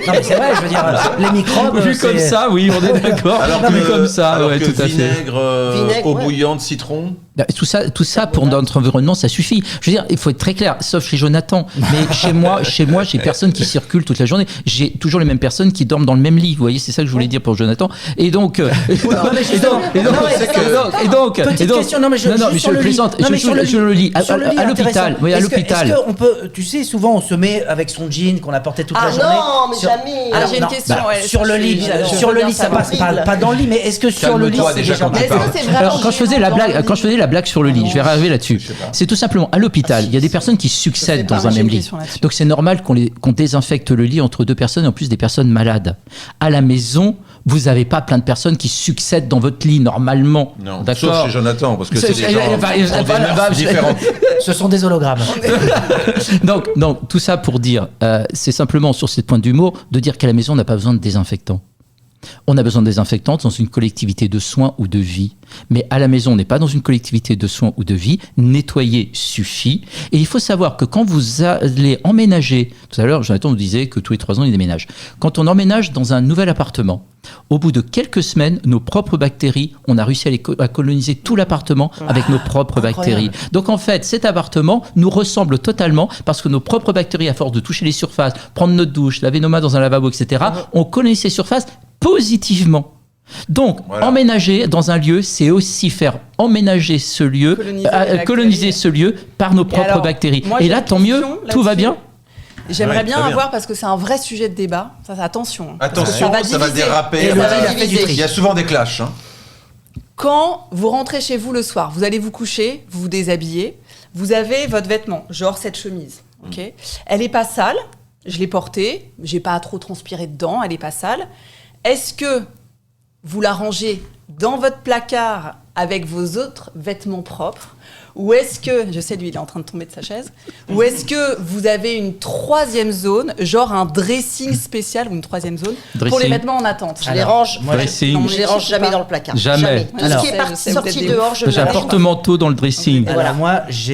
Non mais c'est vrai, je veux dire, les microbes. Vu comme c'est- ça, oui, on est d'accord. Alors Vu que, comme ça, alors ouais, que tout à fait. vinaigre, eau ouais. bouillante, citron. Bah, tout ça pour notre environnement, ça suffit. Je veux dire, il faut être très clair, sauf chez Jonathan. Mais chez moi, j'ai personne qui circule toute la journée. J'ai toujours les mêmes personnes qui dorment dans le même lit. Vous voyez, c'est ça que je voulais dire pour Jonathan. Et donc, Petite question, non mais je je le plaisante. Je le lis sur le lit, à l'hôpital. intéressant. Oui, à Est-ce que- l'hôpital. Est-ce qu'on peut, tu sais, souvent on se met avec son jean qu'on a porté toute Ah la journée. non, mais sur- jamais. Ah, Alors, j'ai une non, question. ouais, sur le lit, sur le lit, ça passe pas dans le lit, mais est-ce que sur le lit, Calme-toi c'est déjà déjà quand tu Mais est-ce parles. que c'est vraiment Alors, quand je faisais la blague sur le lit, je vais arriver là-dessus. C'est tout simplement à l'hôpital. Il y a des personnes qui succèdent dans un J'ai même une lit. question là-dessus. Donc c'est normal qu'on désinfecte le lit entre deux personnes, et en plus des personnes malades. À la maison, vous n'avez pas plein de personnes qui succèdent dans votre lit normalement. Non, sauf D'accord. chez Jonathan, parce que C'est- c'est des gens bah, ont des bah, mœurs bah, différentes. Ce sont des hologrammes. Donc tout ça pour dire, c'est simplement sur cette pointe d'humour de dire qu'à la maison on n'a pas besoin de désinfectants. On a besoin de désinfectants dans une collectivité de soins ou de vie. Mais à la maison, on n'est pas dans une collectivité de soins ou de vie. Nettoyer suffit. Et il faut savoir que quand vous allez emménager, tout à l'heure, Jonathan nous disait que tous les 3 ans, il déménage. Quand on emménage dans un nouvel appartement, au bout de quelques semaines, nos propres bactéries, on a réussi à coloniser tout l'appartement avec nos propres bactéries. Donc en fait, cet appartement nous ressemble totalement parce que nos propres bactéries, à force de toucher les surfaces, prendre notre douche, laver nos mains dans un lavabo, etc., on colonisé ces surfaces positivement. Donc, Voilà. emménager dans un lieu, c'est aussi faire emménager ce lieu, Coloniser les ce lieu par nos propres alors, bactéries. moi, Et j'ai là, une tant mieux, question tout va là-dessus. bien. J'aimerais Ouais, bien très bien. avoir, parce que c'est un vrai sujet de débat, attention. hein, parce que Attention, ça va diviser. déraper. Et ça le va- lit a fait du tri. Il y a souvent des clashs. Hein. Quand vous rentrez chez vous le soir, vous allez vous coucher, vous vous déshabillez, vous avez votre vêtement, genre cette chemise, ok. Elle est pas sale, je l'ai portée, j'ai pas trop transpiré dedans, elle est pas sale. Est-ce que vous la rangez dans votre placard avec vos autres vêtements propres, ou est-ce que, je sais lui il est en train de tomber de sa chaise, ou est-ce que vous avez une troisième zone, genre un dressing spécial ou une troisième zone pour les Dressing. vêtements en attente? Je les range. moi, Dressing. Non, Je les range jamais dans le placard. Jamais. Tout Alors, ce qui est je sais, vous sorti êtes des dehors, je J'ai le un range. porte-manteau dans le dressing. Et voilà. Alors moi, je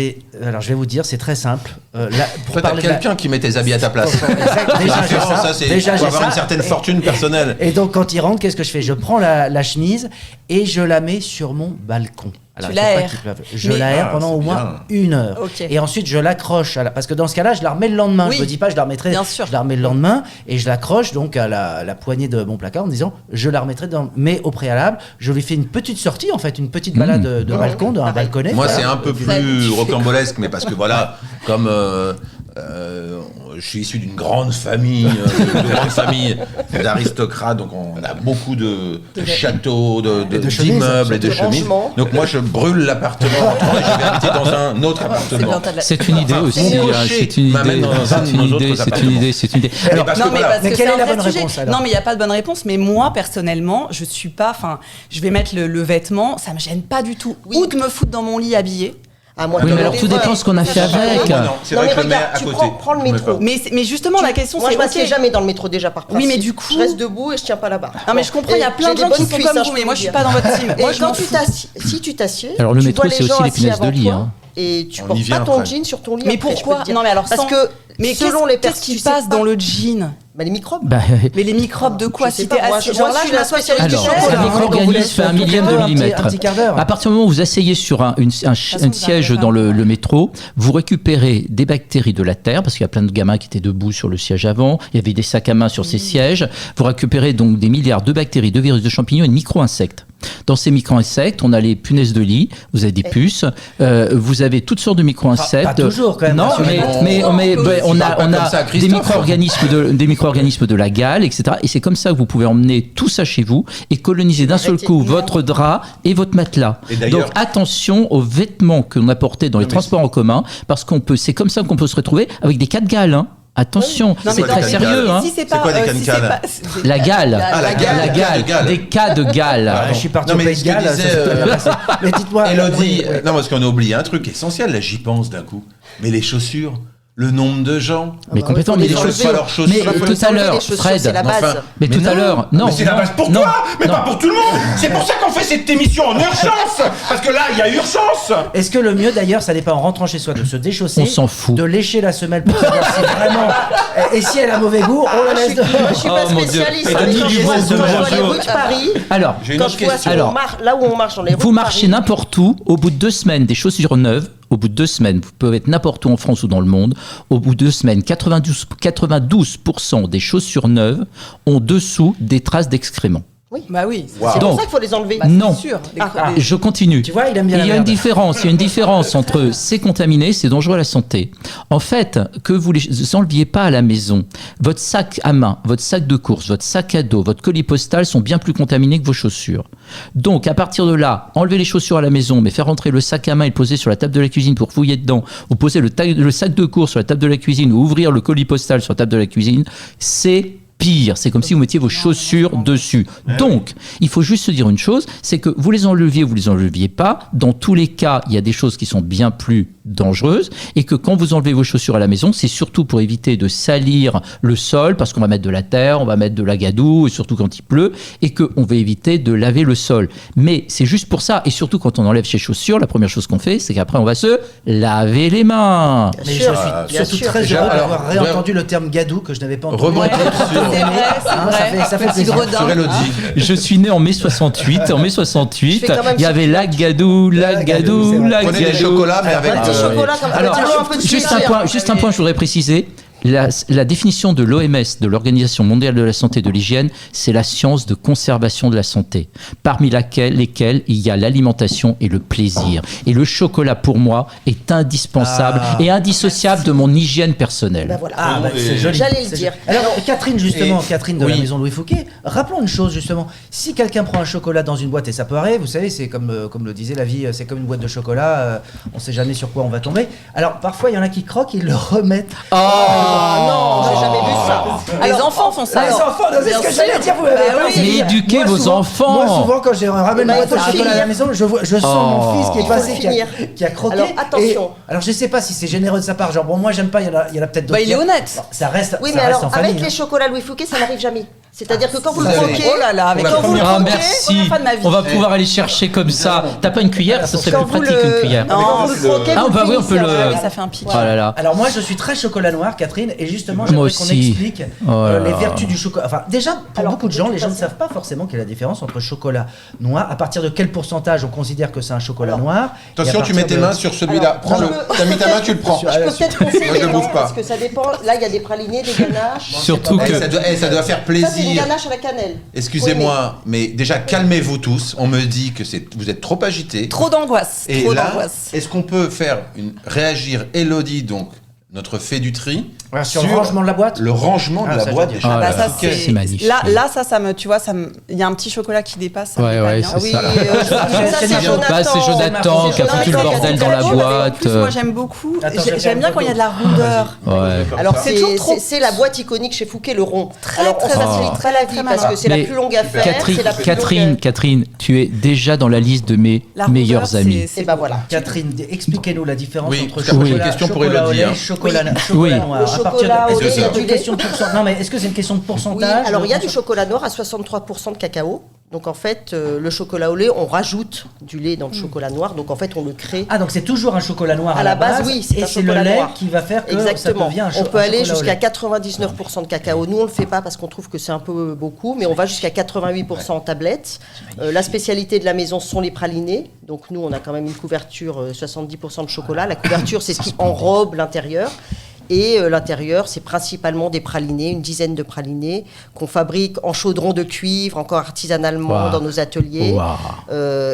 vais vous dire, c'est très simple. Là, pour Peut-être parler de la- quelqu'un qui met tes habits à ta place. Exact. Déjà, j'ai Différent, ça. ça, c'est Déjà, faut j'ai avoir ça. une certaine fortune personnelle. Et donc, quand il rentre, qu'est-ce que je fais? Je prends la chemise et je la mets sur mon balcon. Alors, Tu il faut pas l'aères. qu'il pleuve. Je Mais- l'aère Ah, pendant c'est au moins bien. 1 heure. Ok. Et ensuite, je l'accroche. Parce que dans ce cas-là, je la remets le lendemain. Oui. Je me dis pas, je la remettrai. Bien sûr. Je la remets le lendemain et je l'accroche donc à la poignée de mon placard en disant, je la remettrai dans. Mais au préalable, je lui fais une petite sortie, en fait, une petite balade de balcon, d'un balconnet. Moi, voilà. c'est un peu plus rocambolesque, mais parce que voilà, comme je suis issu d'une grande famille, d'aristocrates, donc on a beaucoup de châteaux, de chemises. d'immeubles et de De chemises. rangements. Donc moi, je brûle l'appartement en rentrant et je vais habiter dans un autre C'est appartement. quand t'as de la- C'est une idée aussi. mon hein, cocher C'est une m'amène idée. dans un C'est de une nos idée. autres C'est une appartements. idée. C'est une idée. Alors, parce que Non, mais voilà, parce Mais que quelle c'est est la un vrai bonne sujet. réponse, alors Non, mais il n'y a pas de bonne réponse. Mais moi, personnellement, je suis pas. Enfin, je vais mettre le vêtement, ça me gêne pas du tout. Oui. Ou de me foutre dans mon lit habillé. Ah, moi, Oui, dans mais le alors tout métro, dépend ce qu'on a fait ça, avec. Moi, non, c'est Non, vrai mais que je le mets regarde, à tu côté. prends le Je mets métro. pas. Mais justement, la question, Moi, c'est. je m'assieds ok. jamais dans le métro déjà par Oui, mais principe. du coup- je reste debout et je tiens pas la barre. Non, mais je comprends, il y a plein de gens qui sont comme vous, mais moi, je suis pas dans votre team. Et Moi, je quand m'en tu fous. t'assieds, si tu t'assieds, Alors, le tu métro, vois c'est gens aussi les assis punaises de avant lit, toi, hein. Et tu On y portes vient pas ton après. jean sur ton lit. Mais après, je peux pourquoi te dire. Non, mais alors, Parce sans- que Mais selon les qu'est-ce qui personnes, passe dans le jean Bah, les microbes. Mais les microbes de quoi? Je sais Si pas, t'es moi, assis, moi, genre là, je suis la spécialiste du Alors, chocolat. un micro-organisme fait 1 millième de millimètre. Un petit quart d'heure. À partir du moment où vous asseyez sur un siège vous dans arrivez le métro, vous récupérez des bactéries de la terre, parce qu'il y a plein de gamins qui étaient debout sur le siège avant, il y avait des sacs à main sur ces sièges. Vous récupérez donc des milliards de bactéries, de virus, de champignons et de micro-insectes. Dans ces micro-insectes, on a les punaises de lit, vous avez des puces, vous avez toutes sortes de micro-insectes. Pas toujours, quand même. Non, mais on parle pas a comme ça à des Christophe. des micro-organismes de la gale, etc. Et c'est comme ça que vous pouvez emmener tout ça chez vous et coloniser d'un seul coup votre drap et votre matelas. Et d'ailleurs- Donc attention aux vêtements que l'on a portés dans les transports en commun, parce c'est comme ça qu'on peut se retrouver avec des cas de gale. Hein. Attention, Non, c'est mais très dans- sérieux. Hein. Si c'est C'est pas, quoi des si cancans, c'est là pas- La gale. la gale. Des cas de gale. Je suis parti Non, au mais Pays ce de que Galles, ça disait, s'est très bien passé. Mais dites-moi. Élodie, oui. non, parce qu'on a oublié un truc essentiel, là j'y pense d'un coup. Mais les chaussures, le nombre de gens. Mais complètement, mais les chaussures, pas leurs chaussures. mais Il faut tout à l'heure, Fred. c'est la Mais base. enfin, Mais tout à l'heure, non. Mais c'est la base pour non, toi, mais non. pas pour tout le monde. C'est pour ça qu'on fait cette émission en urgence, parce que là, il y a urgence. Est-ce que le mieux d'ailleurs, ça n'est pas en rentrant chez soi de se déchausser, On s'en fout. de lécher la semelle pour savoir si vraiment. Et si elle a mauvais goût, on la laisse dehors. Je suis pas Oh, mon Dieu. spécialiste. Et hein, Denis mais quand je Duvaux, vois bonjour. les rues de Paris, Alors, J'ai une quand autre je vois question. Alors, là où on marche dans les rues vous de marchez Paris, n'importe où, au bout de 2 semaines, des chaussures neuves, au bout de 2 semaines, vous pouvez être n'importe où en France ou dans le monde, au bout de 2 semaines, 92% des chaussures neuves ont dessous des traces d'excréments. Bah oui. c'est pour Donc, ça qu'il faut les enlever. Bah, non. c'est sûr. Je continue. Tu vois, il aime bien Il y la a une merde. différence. Il y a une différence entre c'est contaminé, c'est dangereux à la santé. En fait, que vous les enleviez pas à la maison, votre sac à main, votre sac de course, votre sac à dos, votre colis postal sont bien plus contaminés que vos chaussures. Donc, à partir de là, enlever les chaussures à la maison, mais faire rentrer le sac à main et le poser sur la table de la cuisine pour fouiller dedans, ou poser le sac de course sur la table de la cuisine, ou ouvrir le colis postal sur la table de la cuisine, c'est pire. C'est comme si vous mettiez vos chaussures dessus. Donc, il faut juste se dire une chose, c'est que vous les enleviez ou vous les enleviez pas, dans tous les cas, il y a des choses qui sont bien plus dangereuses, et que quand vous enlevez vos chaussures à la maison, c'est surtout pour éviter de salir le sol, parce qu'on va mettre de la terre, on va mettre de la gadoue, et surtout quand il pleut, et qu'on va éviter de laver le sol. Mais c'est juste pour ça, et surtout quand on enlève ses chaussures, la première chose qu'on fait, c'est qu'après on va se laver les mains. Mais je sûr. suis Bien surtout sûr. très Déjà, heureux alors, d'avoir réentendu le terme gadou que je n'avais pas entendu. Remontez C'est vrai, c'est Hein, vrai. ça fait Petit plaisir. gredin. sur Élodie. Je suis né en mai 68. En mai 68, Je fais quand même il y avait la gadoue, la gadoue, la Prenez des gadoue. chocolats, mais avec Un petit chocolat comme ça, Alors, mettez-le un peu de juste sucre. un point, je voudrais préciser. La définition de l'OMS, de l'Organisation mondiale de la santé et de l'hygiène, c'est la science de conservation de la santé, parmi lesquelles il y a l'alimentation et le plaisir. Et le chocolat, pour moi, est indispensable et indissociable de mon hygiène personnelle. Ben voilà. Ah, bah, c'est joli. J'allais le C'est dire. joli. Alors, Catherine, justement, Catherine de la oui. maison Louis Fouquet, rappelons une chose, justement. Si quelqu'un prend un chocolat dans une boîte, et ça peut arriver, vous savez, c'est comme le disait la vie, c'est comme une boîte de chocolat, on sait jamais sur quoi on va tomber. Alors, parfois, il y en a qui croquent, ils le remettent. Ah non, j'ai jamais vu ça. Les enfants font ça. Les enfants, c'est ce que j'allais dire, vous m'avez Bah pas oui. dit. Mais éduquez Moi, vos souvent- enfants. Moi, souvent, quand je ramène Bah, une il boîte de faut chocolat à la finir. maison, je sens mon fils qui est Il passé, faut finir. qui a croqué. Alors, attention. Alors, je sais pas si c'est généreux de sa part, genre, bon, moi, j'aime pas, il y en a peut-être d'autres. Bah, il est qui- honnête. Bon, ça reste, Oui, ça mais reste alors, en famille. avec les chocolats Louis Fouquet, ça n'arrive jamais. C'est-à-dire que quand vous le vous croquez, Oh là là, avec Pour la quand vous le Ah, croquez, merci. première fois de ma vie. On va pouvoir aller chercher comme ça. T'as pas une cuillère, ça serait quand plus vous pratique une cuillère. quand vous le croquez, Ah, vous bah oui, on finissez peut en le- fait. Oui, ça fait un pic. Oh là là. Alors moi je suis très chocolat noir Catherine et justement Moi j'aimerais qu'on aussi. explique Oh là les là. vertus du chocolat. Enfin déjà pour Alors, beaucoup de gens de les toute gens ne façon- savent pas forcément quelle est la différence entre chocolat noir, à partir de quel pourcentage on considère que c'est un chocolat noir. et à Attention, tu partir mets tes de- mains sur celui-là. Alors, Prends-le. je peux- T'as mis ta main, tu le prends. Je peux peut-être conseiller, Moi, je le non, bouffe pas. parce que ça dépend. Là, il y a des pralinés, des ganaches. Surtout Eh, que. ça doit faire Ça, c'est des plaisir. ganaches à la cannelle. Excusez-moi, mais déjà calmez-vous tous. On me dit que vous êtes trop agités. Trop d'angoisse. Et Trop là, d'angoisse. est-ce qu'on peut faire réagir Élodie, donc notre fée du tri, Voilà, sur le rangement de la boîte. le rangement Ah, de ça, la je boîte veux des dire. Ah Bah, là ça, là, c'est magnifique. Là, ça me, tu vois, il y a un petit chocolat qui dépasse. Ça Ouais, me va ouais, bien. c'est Ah oui, ça. ça c'est c'est bien. Jonathan. Bah, c'est Jonathan qui a foutu le bordel dans la Et en boîte. plus, moi, j'aime beaucoup. Attends, je vais J'aime bien faire quand il y a de une la rondeur. Ouais. Alors C'est c'est toujours trop- c'est la boîte iconique chez Fouquet, le rond. Très, Alors on très facilite marrant. pas la vie Très parce marrant. que c'est la Mais plus longue à faire. Catherine, c'est la plus Catherine, tu es déjà dans la liste de mes La rondeur, meilleurs amis. Et ben voilà. Catherine, expliquez-nous la différence Oui, entre parce qu'après, j'ai une chocolat, question pour chocolat au Élodie, lait, hein. chocolat, Oui. chocolat Oui. noir. Le À partir chocolat de- au lait, est-ce que il y a c'est du une lait. question de pourcentage Non, mais est-ce que c'est une question de Oui, pourcentage alors il y a de- du chocolat noir à 63% de cacao. Donc en fait, le chocolat au lait, on rajoute du lait dans le chocolat noir. Donc en fait, on le crée. Ah, donc c'est toujours un chocolat noir À la base, oui, c'est et un c'est le chocolat lait noir. qui va faire que Exactement. ça devient on peut aller chocolat au jusqu'à lait. 99% de cacao. Nous, on le fait pas parce qu'on trouve que c'est un peu beaucoup, mais on va jusqu'à 88% en tablette. La spécialité de la maison sont les pralinés. Donc nous, on a quand même une couverture 70% de chocolat. La couverture, c'est ce qui enrobe l'intérieur. Et l'intérieur, c'est principalement des pralinés, une dizaine de pralinés qu'on fabrique en chaudron de cuivre, encore artisanalement dans nos ateliers,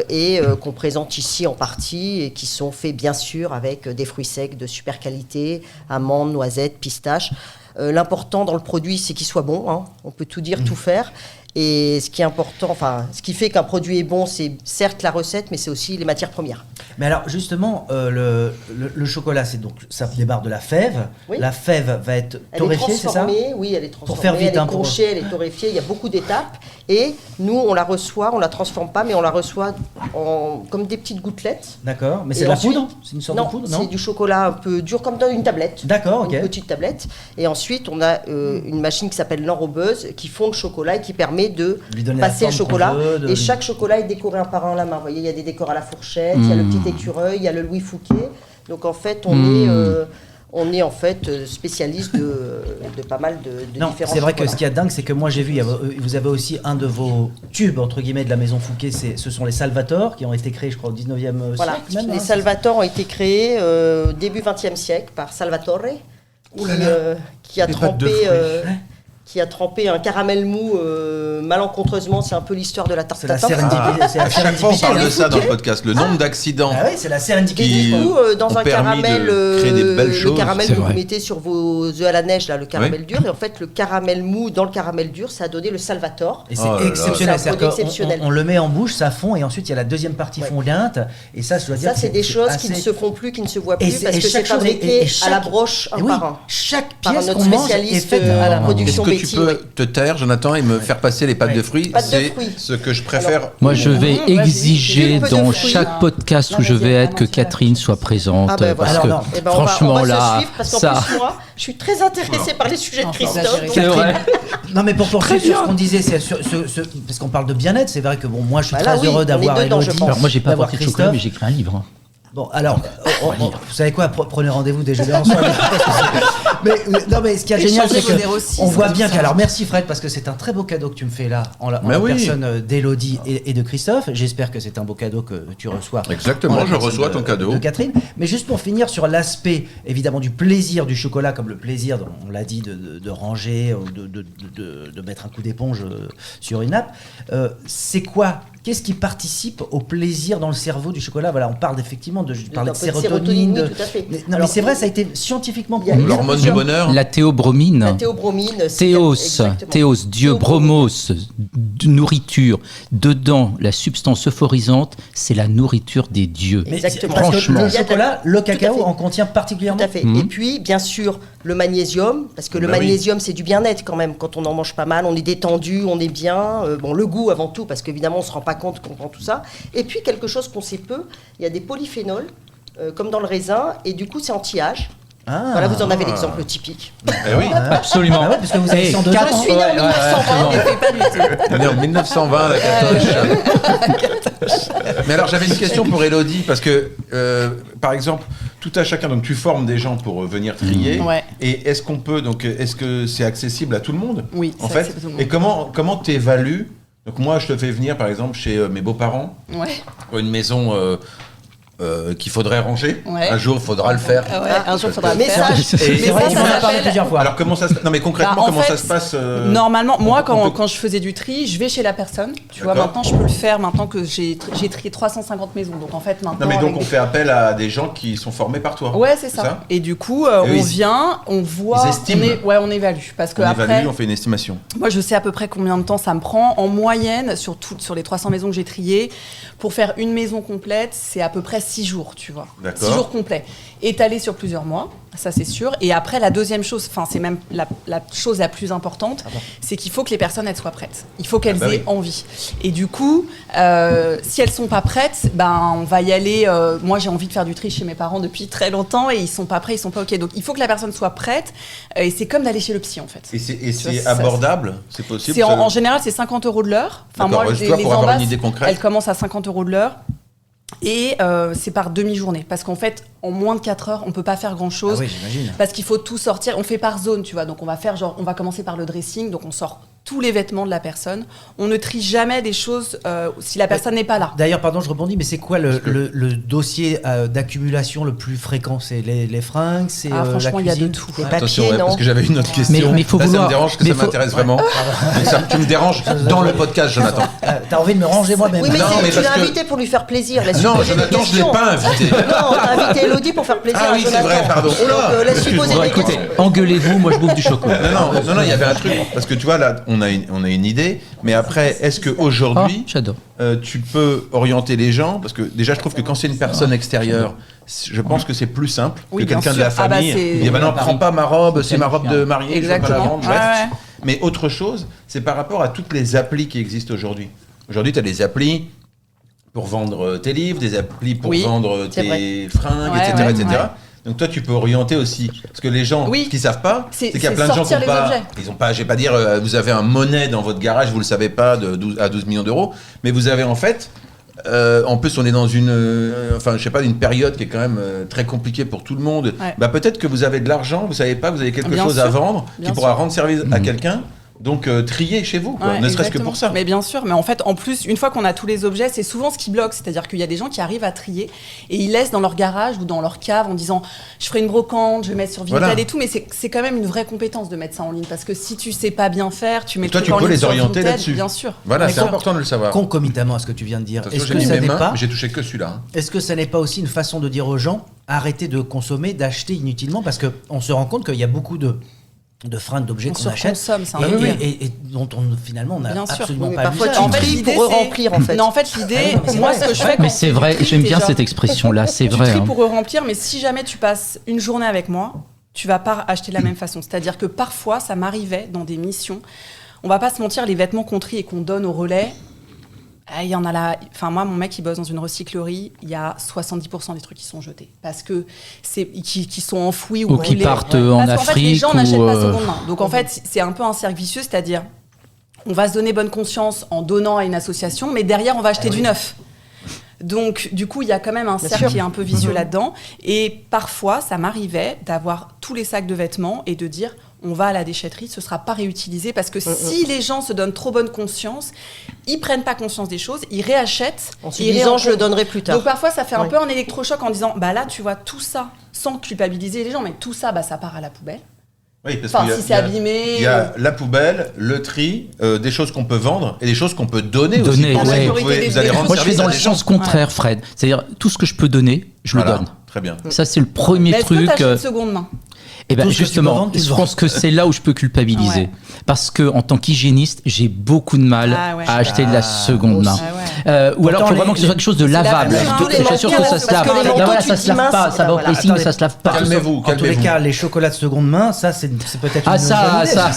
et qu'on présente ici en partie, et qui sont faits bien sûr avec des fruits secs de super qualité, amandes, noisettes, pistaches. L'important dans le produit, c'est qu'il soit bon, hein. On peut tout dire, tout faire. Et ce qui est important, enfin, ce qui fait qu'un produit est bon, c'est certes la recette, mais c'est aussi les matières premières. Mais alors justement, le chocolat, c'est donc ça démarre de la fève. Oui. La fève va être Elle est torréfiée, c'est ça? transformée, oui, elle est transformée. Pour faire vite, elle est hein, pour- conchée, elle est torréfiée. Il y a beaucoup d'étapes. Et nous, on la reçoit, on la transforme pas, mais on la reçoit comme des petites gouttelettes. D'accord, mais Et c'est de la ensuite- poudre? C'est une sorte Non, de poudre, c'est du chocolat un peu dur, comme dans une tablette. D'accord, ok. Une petite tablette. Et ensuite, on a une machine qui s'appelle l'enrobeuse, qui fond le chocolat et qui permet de Lui donner la passer le forme qu'on chocolat. veut, de- Et chaque chocolat est décoré un par un à la main. Vous voyez, il y a des décors à la fourchette, il y a le petit écureuil, il y a le Louis Fouquet. Donc en fait, on est en fait spécialiste de pas mal de Non, différents c'est vrai que chocolats. ce qu'il y a de dingue, c'est que moi j'ai vu, vous avez aussi un de vos tubes, entre guillemets, de la maison Fouquet, ce sont les Salvatore, qui ont été créés, je crois, au 19e Voilà, siècle même. les hein, Salvatore ont été créés début XXe siècle par Salvatore, qui a Les pâtes de trempé, fruits. qui a trempé un caramel mou malencontreusement. C'est un peu l'histoire de la tarte C'est la tatin. sérendipité. c'est la À chaque fois, on sérendipité, parle hein. de ça dans le podcast. Le nombre d'accidents. Ah oui, c'est la Et sérendipité. Qui- du coup, dans ont un permis caramel, de créer des belles le choses. caramel C'est que vous vrai. mettez sur vos œufs à la neige, là, le caramel Oui. dur, et en fait, le caramel mou dans le caramel dur, ça a donné le Salvatore. Et c'est Oh là là. exceptionnel. C'est un C'est-à-dire produit qu'on- exceptionnel. on le met en bouche, ça fond, et ensuite il y a la deuxième partie Ouais. fondante. Et ça, je dois dire Ça, que c'est des choses qui assez- ne se font plus, qui ne se voient Et plus, c'est- parce et que c'est chaque chose- fabriqué et chaque- à la broche, un Et oui, par un. chaque Par pièce notre qu'on mange est spécialiste, faite à la main. production. Est-ce que tu Betty, peux oui. te taire, Jonathan, et me faire passer les pâtes Ouais. de fruits? Pâtes de C'est fruits. ce que je préfère. Moi, je vais vas-y. exiger Une peu de dans fruits. chaque podcast où je vais être que Catherine soit présente. Ah ben parce voilà. que Alors, non. Eh ben, franchement, on va là, se suivre parce qu'en ça. plus, moi, je suis très intéressée par les sujets de Non, Christophe. exagéré. donc- C'est vrai. Non, mais pour poursuivre sur ce qu'on disait, c'est parce qu'on parle de bien-être, c'est vrai que bon, moi je suis Bah là, très oui, heureux on est d'avoir dedans, je Élodie, pense. Alors, moi, j'ai pas d'avoir apporté de chocolat, Christophe. mais j'ai écrit un livre. hein. Bon, alors, vous savez quoi, prenez rendez-vous déjeuner ensemble. Non, mais ce qui est génial, c'est Échangez vos aussi, qu'on ça voit comme bien ça. que, alors merci Fred, parce que c'est un très beau cadeau que tu me fais là, en la Mais oui. personne d'Élodie et de Christophe. J'espère que c'est un beau cadeau que tu reçois. Exactement, en la je personne reçois ton cadeau. De Catherine. Mais juste pour finir sur l'aspect, évidemment, du plaisir du chocolat, comme le plaisir, on l'a dit, de ranger, de mettre un coup d'éponge sur une nappe. C'est quoi? Qu'est-ce qui participe au plaisir dans le cerveau du chocolat? Voilà, on parle effectivement de parler de peu de sérotonine. sérotonine, oui, tout à fait. Mais Alors, c'est vrai, ça a été scientifiquement il y a prouvé. L'hormone du bonheur. La théobromine. La théobromine. c'est- Théos, exactement. Théos, Dieu, Théobromine. bromos, nourriture. Dedans, la substance euphorisante, c'est la nourriture des dieux. Mais Exactement. parce que Franchement. le chocolat, le Tout à cacao fait. en contient particulièrement. Tout à fait. Et puis, bien sûr, le magnésium, parce que le Bah oui. magnésium, c'est du bien-être quand même. Quand on en mange pas mal, on est détendu, on est bien. Bon, le goût avant tout, parce qu'évidemment, on se rend pas compte qu'on prend tout ça. Et puis, quelque chose qu'on sait peu, il y a des polyphénols, comme dans le raisin, et du coup, c'est anti-âge. Ah. Voilà, vous en avez l'exemple typique. Eh oui, Absolument. Ah ouais, parce que vous avez Hey, 102 Je ans. suis née en 1920. on est en 1920, la Catoche. Mais alors, j'avais une question pour Élodie, parce que, par exemple, tout à chacun, donc tu formes des gens pour venir trier. Ouais. Et est-ce qu'on peut, donc, est-ce que c'est accessible à tout le monde? Oui, en c'est fait. accessible à tout le Et comment tu évalues? Donc, moi, je te fais venir, par exemple, chez mes beaux-parents, Ouais. une maison qu'il faudrait ranger. Ouais. Un jour, il faudra le faire. Ah ouais, un jour, il faudra le Message. faire. Et- C'est vrai ça, qu'on ça en a parlé s'appelle- plusieurs fois. Alors, comment ça se passe? Non, mais concrètement, Bah, en comment fait, ça se passe Normalement, moi, on peut- quand je faisais du tri, je vais chez la personne. Tu vois, D'accord. maintenant, je peux le faire maintenant que j'ai trié 350 maisons. Donc, en fait, maintenant. Non, mais donc, avec on fait appel à des gens qui sont formés par toi. Ouais, c'est ça. Et du coup, Et eux, on ils- vient, on voit, ils estiment. on évalue. Parce que On après, évalue, on fait une estimation. moi, je sais à peu près combien de temps ça me prend. En moyenne, sur les 300 maisons que j'ai triées, pour faire une maison complète, c'est à peu près 6 jours, tu vois. D'accord. 6 jours complets. Étalés sur plusieurs mois, ça c'est sûr. Et après, la deuxième chose, enfin, c'est même la chose la plus importante, c'est qu'il faut que les personnes, elles soient prêtes. Il faut qu'elles aient envie. Et du coup, si elles sont pas prêtes, ben, on va y aller. Moi, j'ai envie de faire du tri chez mes parents depuis très longtemps et ils sont pas prêts, ils sont pas OK. Donc, il faut que la personne soit prête. Et c'est comme d'aller chez le psy, en fait. Et c'est vois, abordable, c'est possible. C'est en général, c'est 50 € de l'heure. Enfin, D'accord, moi, toi, pour avoir une idée elles concrète. commencent à 50 € de l'heure. Et c'est par demi-journée. Parce qu'en fait, en moins de 4 heures, on peut pas faire grand-chose. Ah oui, j'imagine. Parce qu'il faut tout sortir. On fait par zone, tu vois. Donc, on va commencer par le dressing. Donc, on sort tous les vêtements de la personne. On ne trie jamais des choses si la personne n'est pas là. D'ailleurs, pardon, je rebondis, mais c'est quoi le dossier d'accumulation le plus fréquent? C'est les fringues, c'est la franchement, il y a de cuisine? tout. Les Attention, papiers, ouais, non. parce que j'avais une autre question. Mais faut Là, ça vouloir- me dérange que mais ça faut- m'intéresse vraiment. Tu me déranges dans le podcast, Jonathan. T'as envie de me ranger moi-même? Oui, mais, Non, mais tu parce l'as que- invité pour lui faire plaisir. Laisse-lui Non, poser des Jonathan, je l'ai questions. pas invité. Non, t'as invité Elodie pour faire plaisir Ah à oui, c'est Jonathan. vrai, pardon. Oh là, Donc, laisse-lui poser Bon, des écoutez, questions. engueulez-vous, moi je bouffe du chocolat. Non, il y avait un truc. Parce que tu vois, là, on a une idée. Mais après, est-ce qu'aujourd'hui, J'adore. tu peux orienter les gens? Parce que déjà, je trouve que quand c'est une personne extérieure, je pense que c'est plus simple Oui, que bien quelqu'un de sûr. la famille. Ah bah, c'est- Il dit, bah non, prends pas ma robe, c'est ma robe de mariée, je veux pas la Exactement. vendre, je reste. Ouais. Mais autre chose, c'est par rapport à toutes les applis qui existent aujourd'hui. Aujourd'hui, tu as des applis pour vendre tes livres, des applis pour Oui, vendre c'est tes fringues, Ouais, etc., ouais, etc. ouais. Donc toi, tu peux orienter aussi. Parce que les gens, Oui. ce qu'ils savent pas, C'est- c'est qu'il y a c'est plein de gens qui sortir n'ont les pas... objets. Ils ont pas, je vais pas dire, vous avez un monnaie dans votre garage, vous le savez pas, à 12 millions d'euros. Mais vous avez en fait... en plus, on est dans une période qui est quand même très compliquée pour tout le monde. Ouais. Bah, peut-être que vous avez de l'argent, vous savez pas, vous avez quelque Bien chose sûr. à vendre Bien qui pourra sûr. rendre service à quelqu'un. Donc, trier chez vous, quoi, Ouais, ne serait-ce que exactement. pour ça. Mais bien sûr, mais en fait, en plus, une fois qu'on a tous les objets, c'est souvent ce qui bloque. C'est-à-dire qu'il y a des gens qui arrivent à trier et ils laissent dans leur garage ou dans leur cave en disant je ferai une brocante, je vais mettre sur Vinted Voilà. et tout. Mais c'est quand même une vraie compétence de mettre ça en ligne parce que si tu sais pas bien faire, tu mets Et toi, le tu truc en peux ligne les sur orienter Vinted, là-dessus. Bien sûr. Voilà, Mais c'est con- important de le savoir. Concomitamment à ce que tu viens de dire, Attention, est-ce j'ai que mis ça mes n'est mains, pas, mais j'ai touché que celui-là. Hein. est-ce que ça n'est pas aussi une façon de dire aux gens arrêtez de consommer, d'acheter inutilement, parce que on se rend compte qu'il y a beaucoup de fringues, d'objets On qu'on achète surconsomme, c'est un et, délire. et dont finalement on n'a Bien sûr. absolument Oui, mais pas parfois, l'usage. tu En fait, tries l'idée, pour c'est- remplir, en fait. Non, en fait, l'idée, Ah non, mais c'est moi, vrai. ce que je fais Mais quand c'est tu vrai, tries j'aime bien déjà, cette expression-là, c'est tu vrai. tries hein. pour remplir, mais si jamais tu passes une journée avec moi, tu vas pas acheter de la même façon. C'est-à-dire que parfois, ça m'arrivait dans des missions. On va pas se mentir, les vêtements qu'on trie et qu'on donne au relais, il y en a là. Enfin, moi, mon mec, il bosse dans une recyclerie. Il y a 70% des trucs qui sont jetés parce que qui sont enfouis ou Ou qui brûlés. partent en Parce qu'en fait, les Afrique gens n'achètent ou, pas seconde main. Donc, en fait, c'est un peu un cercle vicieux, c'est-à-dire, on va se donner bonne conscience en donnant à une association, mais derrière, on va acheter du neuf. Donc, du coup, il y a quand même un Bien cercle sûr. qui est un peu vicieux là-dedans. Et parfois, ça m'arrivait d'avoir tous les sacs de vêtements et de dire on va à la déchetterie, ce ne sera pas réutilisé. Parce que si les gens se donnent trop bonne conscience, ils ne prennent pas conscience des choses, ils réachètent. En se ils disant, je le réencombrent. donnerai plus tard. Donc parfois, ça fait un Oui. peu un électrochoc en disant bah là, tu vois, tout ça, sans culpabiliser les gens, mais tout ça, bah, ça part à la poubelle. Oui, parce Enfin, qu'il y a- si il c'est y a- abîmé. Il y a la poubelle, le tri, des choses qu'on peut vendre et des choses qu'on peut donner aussi. Donner, Parce que ouais. vous pouvez- vous allez rendre Moi, je fais service dans à le des gens. sens contraire, Fred. C'est-à-dire, tout ce que je peux donner, je le Voilà, donne. très bien. Ça, c'est le premier Mais est-ce que truc. t'achètes seconde main? Et ben Tout ce que tu peux justement, vendre, tu le je vends. pense que c'est là où je peux culpabiliser. Ouais. Parce que en tant qu'hygiéniste, j'ai beaucoup de mal Ah ouais. à acheter de la seconde main. Ah ouais. Ou alors, il faut Pourtant, vraiment que ce soit quelque chose de lavable. la même, Je hein. suis sûr que ça se lave. Parce que les Ben manteaux, voilà, tu ça se dis lave mince, pas. et Ça ben va au voilà. pressing, mais Attendez. ça se lave pas. Calmez-vous, En tous les calmez-vous. cas, les chocolats de seconde main, ça c'est peut-être Ah une ça, bonne idée. ça.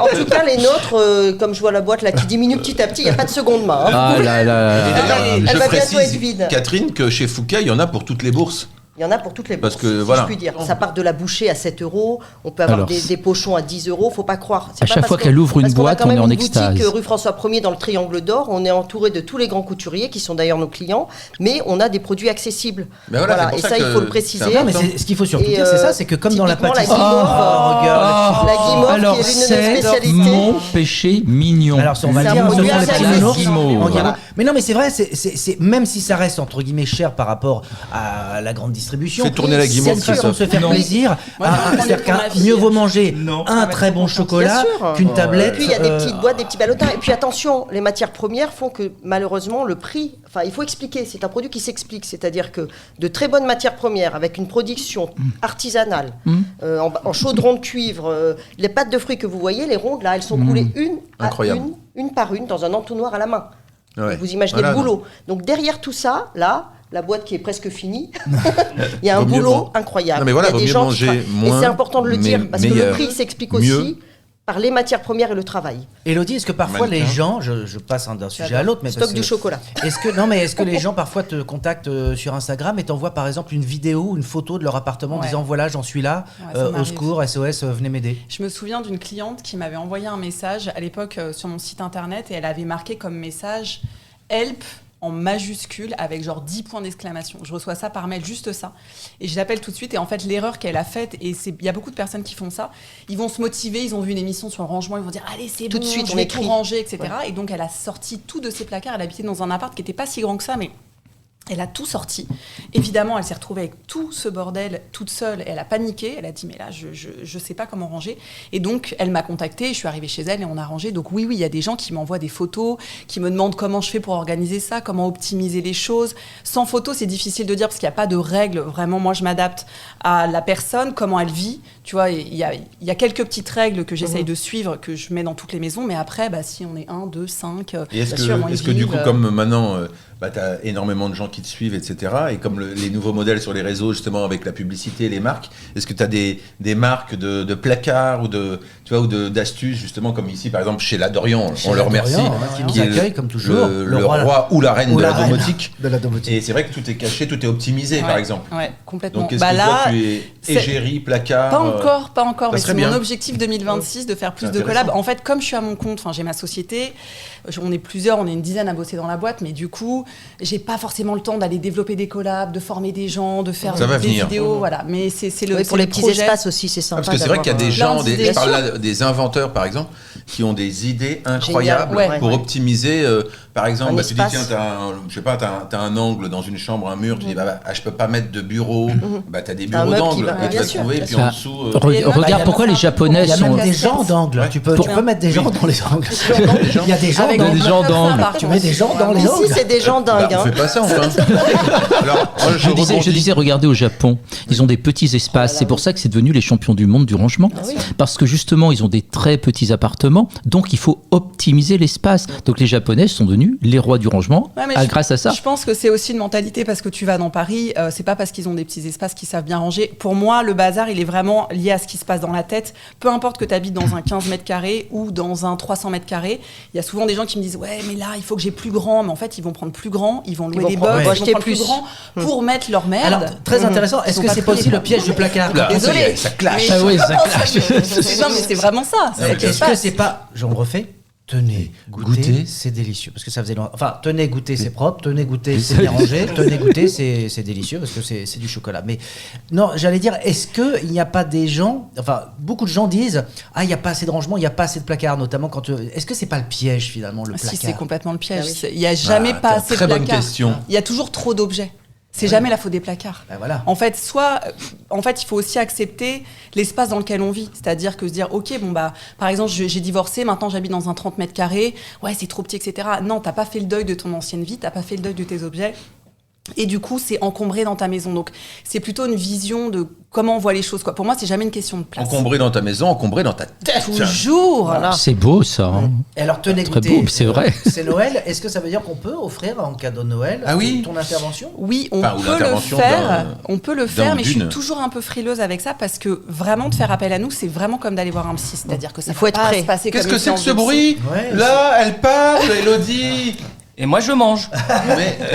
En tout cas, les nôtres, comme je vois la boîte là qui diminue petit à petit, il n'y a pas de seconde main. hein. Ah là Et là. d'ailleurs, Elle je va bientôt précise, être vide. Catherine, que chez Fouquet, il y en a pour toutes les bourses. Il y en a pour toutes les Parce bourses, que, si voilà. je puis dire. Ça part de la bouchée à 7 €. On peut avoir Alors, des pochons à 10 €. Faut pas croire. C'est À pas chaque parce fois que- qu'elle ouvre une parce qu'on a boîte, quand on est même en une extase. boutique rue François 1er dans le Triangle d'Or. On est entouré de tous les grands couturiers qui sont d'ailleurs nos clients, mais on a des produits accessibles. Mais voilà, c'est pour Et ça ça, il que faut le c'est préciser. Non, mais ce qu'il faut surtout Et, dire, c'est ça, c'est que comme dans la typiquement, la pâtisserie. guimauve, regarde. La guimauve, Alors, qui est l'une de nos c'est spécialités. mon péché mignon. Alors, on va C'est le dire, un ce produit sont les assez petits accessible. nounours en Voilà. guimauve. Mais non, mais c'est vrai, même si ça reste entre guillemets cher par rapport à la grande distribution. Fais tourner la c'est guimauve, une façon de se Christophe. faire Non. plaisir. Moi, je vais prendre C'est-à-dire pour ma qu'un fille. mieux vaut manger Non. un très bon chocolat Bien sûr. qu'une tablette. Et puis il y a des petites boîtes, des petits ballotins. Et puis attention, les matières premières font que malheureusement le prix. Enfin, il faut expliquer. C'est un produit qui s'explique. C'est-à-dire que de très bonnes matières premières avec une production artisanale, en chaudron de cuivre, les pâtes de fruits que vous voyez, les rondes là, elles sont coulées une par une dans un entonnoir à la main. Ouais. Vous imaginez Voilà, le boulot. Donc derrière tout ça, là, la boîte qui est presque finie. Il y a un Vaut mieux boulot incroyable. Non, mais voilà, il y a vaut des mieux gens manger qui moins, et c'est important de le dire, mais parce que le meilleur. prix s'explique Mieux. aussi par les matières premières et le travail. Élodie, est-ce que parfois les Mannequin. gens, je passe d'un sujet à l'autre, mais Stock parce du que- chocolat. Est-ce que les gens parfois te contactent sur Instagram et t'envoient par exemple une vidéo, une photo de leur appartement Ouais. disant voilà j'en suis là, Ouais, ça au m'arrive. secours, SOS, venez m'aider. Je me souviens d'une cliente qui m'avait envoyé un message à l'époque sur mon site internet et elle avait marqué comme message help en majuscule avec genre 10 points d'exclamation. Je reçois ça par mail, juste ça. Et je l'appelle tout de suite. Et en fait, l'erreur qu'elle a faite, et il y a beaucoup de personnes qui font ça, ils vont se motiver, ils ont vu une émission sur le rangement, ils vont dire allez, c'est Tout bon, de suite, je on vais écrit. tout ranger, etc. Et donc, elle a sorti tout de ses placards. Elle habitait dans un appart qui n'était pas si grand que ça, mais elle a tout sorti. Évidemment, elle s'est retrouvée avec tout ce bordel toute seule. Et elle a paniqué. Elle a dit, mais là, je sais pas comment ranger. Et donc, elle m'a contactée. Je suis arrivée chez elle et on a rangé. Donc oui, il y a des gens qui m'envoient des photos, qui me demandent comment je fais pour organiser ça, comment optimiser les choses. Sans photo, c'est difficile de dire parce qu'il n'y a pas de règles. Vraiment, moi, je m'adapte à la personne, comment elle vit. Tu vois, il y a quelques petites règles que j'essaye de suivre, que je mets dans toutes les maisons. Mais après, bah, si on est 1, 2, 5, Et est-ce bien sûr, moi, que, ils est-ce que du vivent, coup, comme maintenant, tu as énormément de gens qui te suivent, etc., et comme les nouveaux modèles sur les réseaux, justement, avec la publicité et les marques, est-ce que tu as des marques de placards ou d'astuces, justement, comme ici, par exemple, chez La Dorian, Chez on La le remercie, Dorian, qui nous est accueille, comme toujours. le roi ou la reine ou de la la reine domotique. de la domotique. Et c'est vrai que tout est caché, tout est optimisé, par Ouais, exemple. Ouais, complètement. Donc, est-ce Bah que là, toi, tu es c'est- égérie, placard Pas encore, mais serait c'est bien. mon objectif 2026 de faire plus C'est de intéressant. collabs. En fait, comme je suis à mon compte, j'ai ma société, on est plusieurs, on est une dizaine à bosser dans la boîte, mais du coup, j'ai pas forcément le temps d'aller développer des collabs, de former des gens, de faire Ça va des venir. vidéos, voilà. Mais c'est le Oui, c'est pour le les petits projet. espaces aussi, c'est sympa. Parce que c'est vrai qu'il y a des gens, plein d'idées. je parle là des inventeurs par exemple, qui ont des idées incroyables Ouais. pour Ouais. optimiser. Par exemple, Un tu dis espace. tiens, t'as un angle dans une chambre, un mur, tu dis je peux pas mettre de bureau. T'as des bureaux meuble qui d'angle, va- et Ouais, tu bien vas sûr, trouver, bien puis sûr. en dessous. Regarde pourquoi les Japonais Il y a sont. même des gens d'angle. Ouais. Tu peux mettre des gens dans les angles. Il y a des gens Avec Dans d'angle. les gens d'angle. Tu mets des gens dans les Ici, angles. c'est des gens dingues. On hein. fait pas ça enfin. Alors, moi, Je disais, regardez au Japon, ils ont des petits espaces. C'est pour ça que c'est devenu les champions du monde du rangement. Parce que justement, ils ont des très petits appartements. Donc, il faut optimiser l'espace. Donc, les Japonais sont devenus les rois du rangement Ouais, mais grâce à ça. Je pense que c'est aussi une mentalité parce que tu vas dans Paris, c'est pas parce qu'ils ont des petits espaces qu'ils savent bien ranger. Pour moi, le bazar, il est vraiment lié à ce qui se passe dans la tête. Peu importe que tu habites dans un 15 mètres carrés ou dans un 300 mètres carrés, il y a souvent des gens qui me disent ouais, mais là, il faut que j'ai plus grand. Mais en fait, ils vont prendre plus grand, ils vont louer vont des prendre- box, ouais. ils vont acheter prendre plus plus. grand pour mettre leur merde. Alors, très intéressant. Est-ce Ils que ont c'est pas pas pris aussi les le piège du placard Là, Désolée. ça clash. Mais- Ah oui, ça clash. Non, mais c'est vraiment ça. C'est ce qui se Est-ce que passe. c'est pas, je le refais, tenez, goûtez, c'est délicieux. Parce que ça faisait longtemps. Enfin, tenez, goûter, c'est propre. Tenez, goûter, c'est bien rangé. Tenez, goûter, c'est délicieux parce que c'est du chocolat. Mais non, j'allais dire, est-ce qu'il n'y a pas des gens, enfin, beaucoup de gens disent, ah, il n'y a pas assez de rangement, il n'y a pas assez de placard, notamment quand. Est-ce que c'est pas le piège finalement, le Si, placard? c'est complètement le piège. Ah oui. Il n'y a jamais pas assez de Très bonne placards. question. Il y a toujours trop d'objets. C'est jamais la faute des placards. Ben voilà. En fait, il faut aussi accepter l'espace dans lequel on vit. C'est-à-dire que se dire, ok, bon bah, par exemple, j'ai divorcé, maintenant j'habite dans un 30 mètres carrés. Ouais, c'est trop petit, etc. Non, t'as pas fait le deuil de ton ancienne vie, t'as pas fait le deuil de tes objets. Et du coup, c'est encombré dans ta maison. Donc, c'est plutôt une vision de comment on voit les choses, quoi. Pour moi, c'est jamais une question de place. Encombré dans ta maison, encombré dans ta tête. Toujours. Voilà. C'est beau ça. hein. Et alors, tenez, Très goûter, beau, c'est vrai. C'est Noël. Est-ce que ça veut dire qu'on peut offrir en cadeau de Noël Ah oui. ton intervention? Oui, on Enfin, ou peut le l'intervention faire. On peut le faire, d'un mais ou je suis d'une. toujours un peu frileuse avec ça parce que vraiment de faire appel à nous, c'est vraiment comme d'aller voir un psy. C'est-à-dire que ça Il faut va être pas prêt. se passer Qu'est-ce comme que une c'est que séance ce de psy. bruit Ouais, Là, elle parle, Elodie. Et moi, je mange.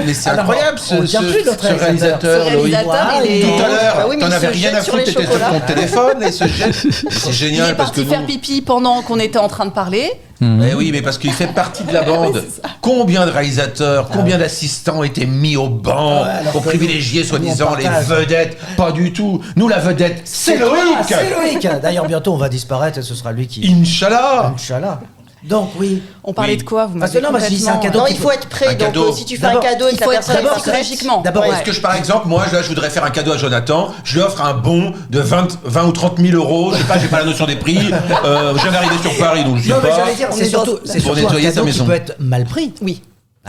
Mais c'est Alors, incroyable on ce tient plus notre réalisateur, Ce Loïc. réalisateur, il est- Tout à l'heure, Bah oui, mais t'en il avais se rien à jette sur foutre, les t'étais sur chocolats. ton téléphone et se jette. C'est Il génial est parce que parti faire nous. pipi pendant qu'on était en train de parler. Eh oui, mais parce qu'il fait partie de la bande. Combien de réalisateurs, combien d'assistants étaient mis au banc pour privilégier soi-disant les partage. vedettes? Pas du tout. Nous, la vedette, c'est toi, Loïc. C'est Loïc. D'ailleurs, bientôt, on va disparaître et ce sera lui qui. Inch'Allah. Inch'Allah. Donc, oui. On parlait Oui. de quoi vous Parce m'avez que non, parce que c'est un complètement- cadeau. Non, qu'il il faut être prêt. Un Donc, cadeau. si tu fais un D'abord, cadeau et il que faut la être personne d'abord est prête, psychologiquement. D'abord, Ouais. Est-ce que par exemple, moi, là, je voudrais faire un cadeau à Jonathan, je lui offre un bon de 20 ou 30 000 euros, je sais pas, j'ai pas la notion des prix, je viens d'arriver sur Paris, donc je sais Non, mais pas. j'allais dire, On c'est est dans- surtout, c'est pour surtout un nettoyer sa cadeau qui maison. peut être mal pris. Oui.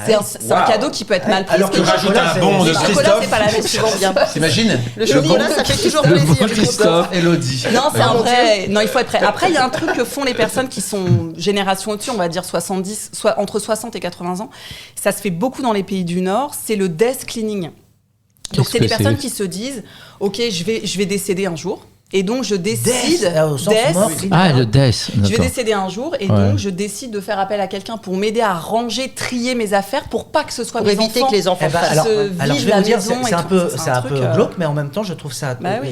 C'est un cadeau qui peut être mal pris. Alors Tu que le rajoutes chocolat, un bon c'est- de le chocolat, Christophe, c'est pas la même chose. souvent bien. t'imagines? Le chocolat, ça fait toujours plaisir. Christophe. Elodie. Non, c'est un mon vrai. Non, il faut être prêt. Après, il y a un truc que font les personnes qui sont génération au-dessus, on va dire 70, soit entre 60 et 80 ans. Ça se fait beaucoup dans les pays du Nord. C'est le desk cleaning. Donc c'est des que personnes c'est qui se disent, ok, je vais décéder un jour. Et donc je décide, Death, au sens mort, Ah, le death, je vais d'accord. décéder un jour et Ouais. donc je décide de faire appel à quelqu'un pour m'aider à ranger, trier mes affaires pour pas que ce soit Pour mes éviter enfants. que les enfants Eh ben, fassent. alors, se alors, vide je vais la vous dire, maison c'est et un tout. peu, C'est c'est un un truc, peu glauque, mais en même temps, je trouve ça. Bah oui.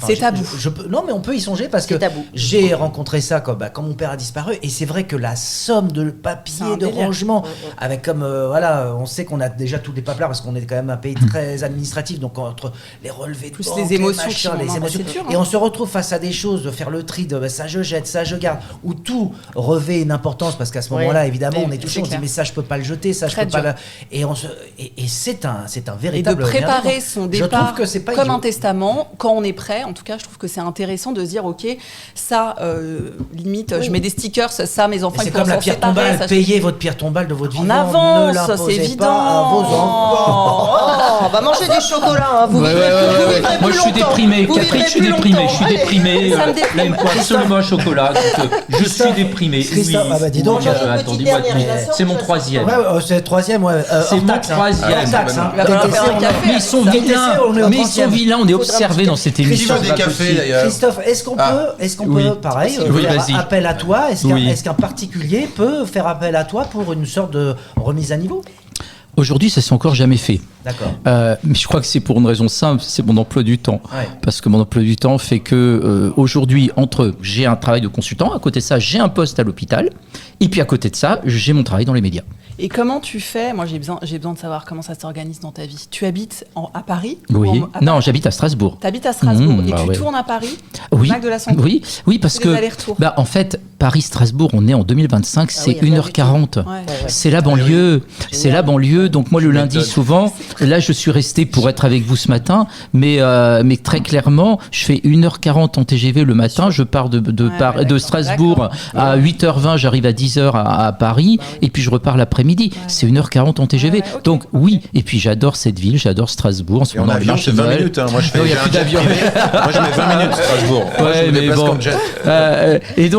C'est tabou. Non, mais on peut y songer parce que C'est tabou. j'ai rencontré ça quand mon père a disparu, et c'est vrai que la somme de C'est papier, un de délire. rangement, avec comme voilà, on sait qu'on a déjà tous les paplards parce qu'on est quand même un pays très administratif, donc entre les relevés de Plus banque, les émotions machins, qui les vont- émotions, c'est dur, et hein. on se retrouve face à des choses, de faire le tri de ça je jette, ça je garde, où tout revêt une importance parce qu'à ce Ouais. moment-là, évidemment, Mais on est touché, c'est on se dit clair. mais ça je peux pas le jeter, ça je Très peux pas dur. et c'est un Et de véritable préparer merde. son Je départ trouve que c'est pas comme idiot. un testament, quand on est prêt. En tout cas, je trouve que c'est intéressant de se dire, ok, ça, limite, je mets des stickers, ça, mes enfants, C'est ils comme pourront la s'en pierre séparer, tombale, ça, payez votre pierre tombale de votre En vivant, avance, ne l'imposez c'est évident. pas à vos enfants. Oh, on va manger du chocolat, hein. Vous Ouais, vivrez ouais, plus- ouais, vous ouais. vivrez Moi, plus je suis longtemps. déprimé. Vous Catherine, vivrez je suis plus déprimé. longtemps. Je suis Allez. déprimé. Ça me Là, déprime. il me faut absolument un chocolat. Donc, je suis déprimé. Christophe, Oui. ah bah dis donc, Oui, j'en ai une petite attendez-moi, dernière, je la sors, c'est mon je la sors. troisième. Ouais, c'est le troisième, ouais. C'est Hors mon taxe, hein. troisième. Hors taxe, hein. Il va falloir TTC, faire un on a- café. Mais ils sont Ça, vilains. on est au Mais ils sont 30e. vilains. On est Faudra observés un dans petit- cette émission. Christophe, des cafés, d'ailleurs. Christophe, est-ce qu'on peut, Oui. pareil, Oui, faire vas-y. appel à toi? Est-ce Oui. qu'un particulier peut faire appel à toi pour une sorte de remise à niveau? Aujourd'hui, ça s'est encore jamais fait. D'accord. Mais je crois que c'est pour une raison simple, c'est mon emploi du temps. Ouais. Parce que mon emploi du temps fait que aujourd'hui, j'ai un travail de consultant, à côté de ça, j'ai un poste à l'hôpital, et puis à côté de ça, j'ai mon travail dans les médias. Et comment tu fais? Moi, j'ai besoin de savoir comment ça s'organise dans ta vie. Tu habites à Paris? Oui. À Non, j'habite à Strasbourg. T'habites à Strasbourg et bah tu ouais. tournes à Paris? Oui. Mac de la Santé. Oui, parce Des que allers-retours. en fait, Paris-Strasbourg, on est en 2025, c'est oui, rien du 1h40. Ouais. C'est la banlieue. C'est la banlieue. Donc moi, le lundi, m'étonnes. souvent, là, je suis resté pour être avec vous ce matin, mais très clairement, je fais 1h40 en TGV le matin. Je pars de d'accord, Strasbourg à 8h20, j'arrive à 10h à Paris, et puis je repars l'après-midi. C'est 1h40 en TGV. Ouais, ok. Donc oui, et puis j'adore cette ville, j'adore Strasbourg. En ce Et en moment, avion, c'est 20 minutes. Hein. Moi, je fais Non, il y a j'ai plus un jet d'avion. privé. Moi, je mets 20 minutes Strasbourg. Moi, je Ouais, me mais déplace bon. comme jet. Et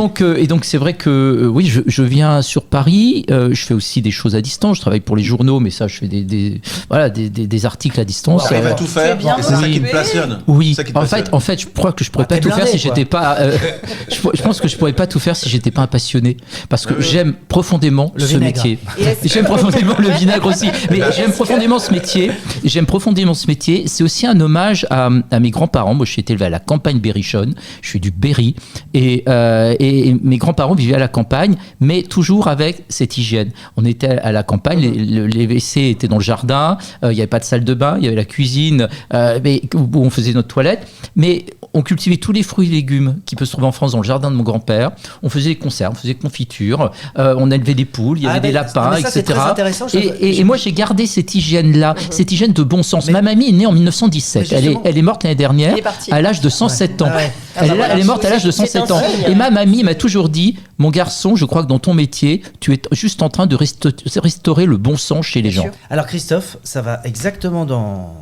donc c'est vrai que oui, je viens sur Paris. Je fais aussi des choses à distance. Je travaille pour les journaux, mais ça, je fais des articles à distance. On arrive à tout faire. bien Et c'est ça qui occupé. te passionne. Oui, C'est ça qui te en passionne. fait, je crois que je pourrais Ah, pas t'es tout faire blindé, si quoi. j'étais pas. Je pense que je pourrais pas tout faire si j'étais pas un passionné, parce que Oui. j'aime profondément Le ce vinaigre. métier. Et est-ce que- J'aime profondément le vinaigre aussi, mais j'aime profondément ce métier. J'aime profondément ce métier. C'est aussi un hommage à mes grands-parents. Moi, je suis été élevé à la campagne berrichonne. Je suis du Berry, et mes grands-parents vivaient à la campagne, mais toujours avec cette hygiène. On était à la campagne, les WC étaient dans le jardin. Il n'y avait pas de salle de bain, il y avait la cuisine, mais où on faisait notre toilette. Mais on cultivait tous les fruits et légumes qui peuvent se trouver en France dans le jardin de mon grand-père. On faisait des conserves, on faisait des confitures, on élevait des poules, il y avait des lapins, mais ça, c'est etc. très intéressant. Et moi, j'ai gardé cette hygiène-là, cette hygiène de bon sens. Mais- Ma mamie est née en 1917. Mais justement- Elle est morte l'année dernière Elle est partie. à l'âge de 107 ans. Ah ouais. Elle est morte à l'âge de C'est 107 un ans. signe. Et ma mamie m'a toujours dit, mon garçon, je crois que dans ton métier, tu es juste en train de restaurer le bon sens chez les gens. Alors Christophe, ça va exactement dans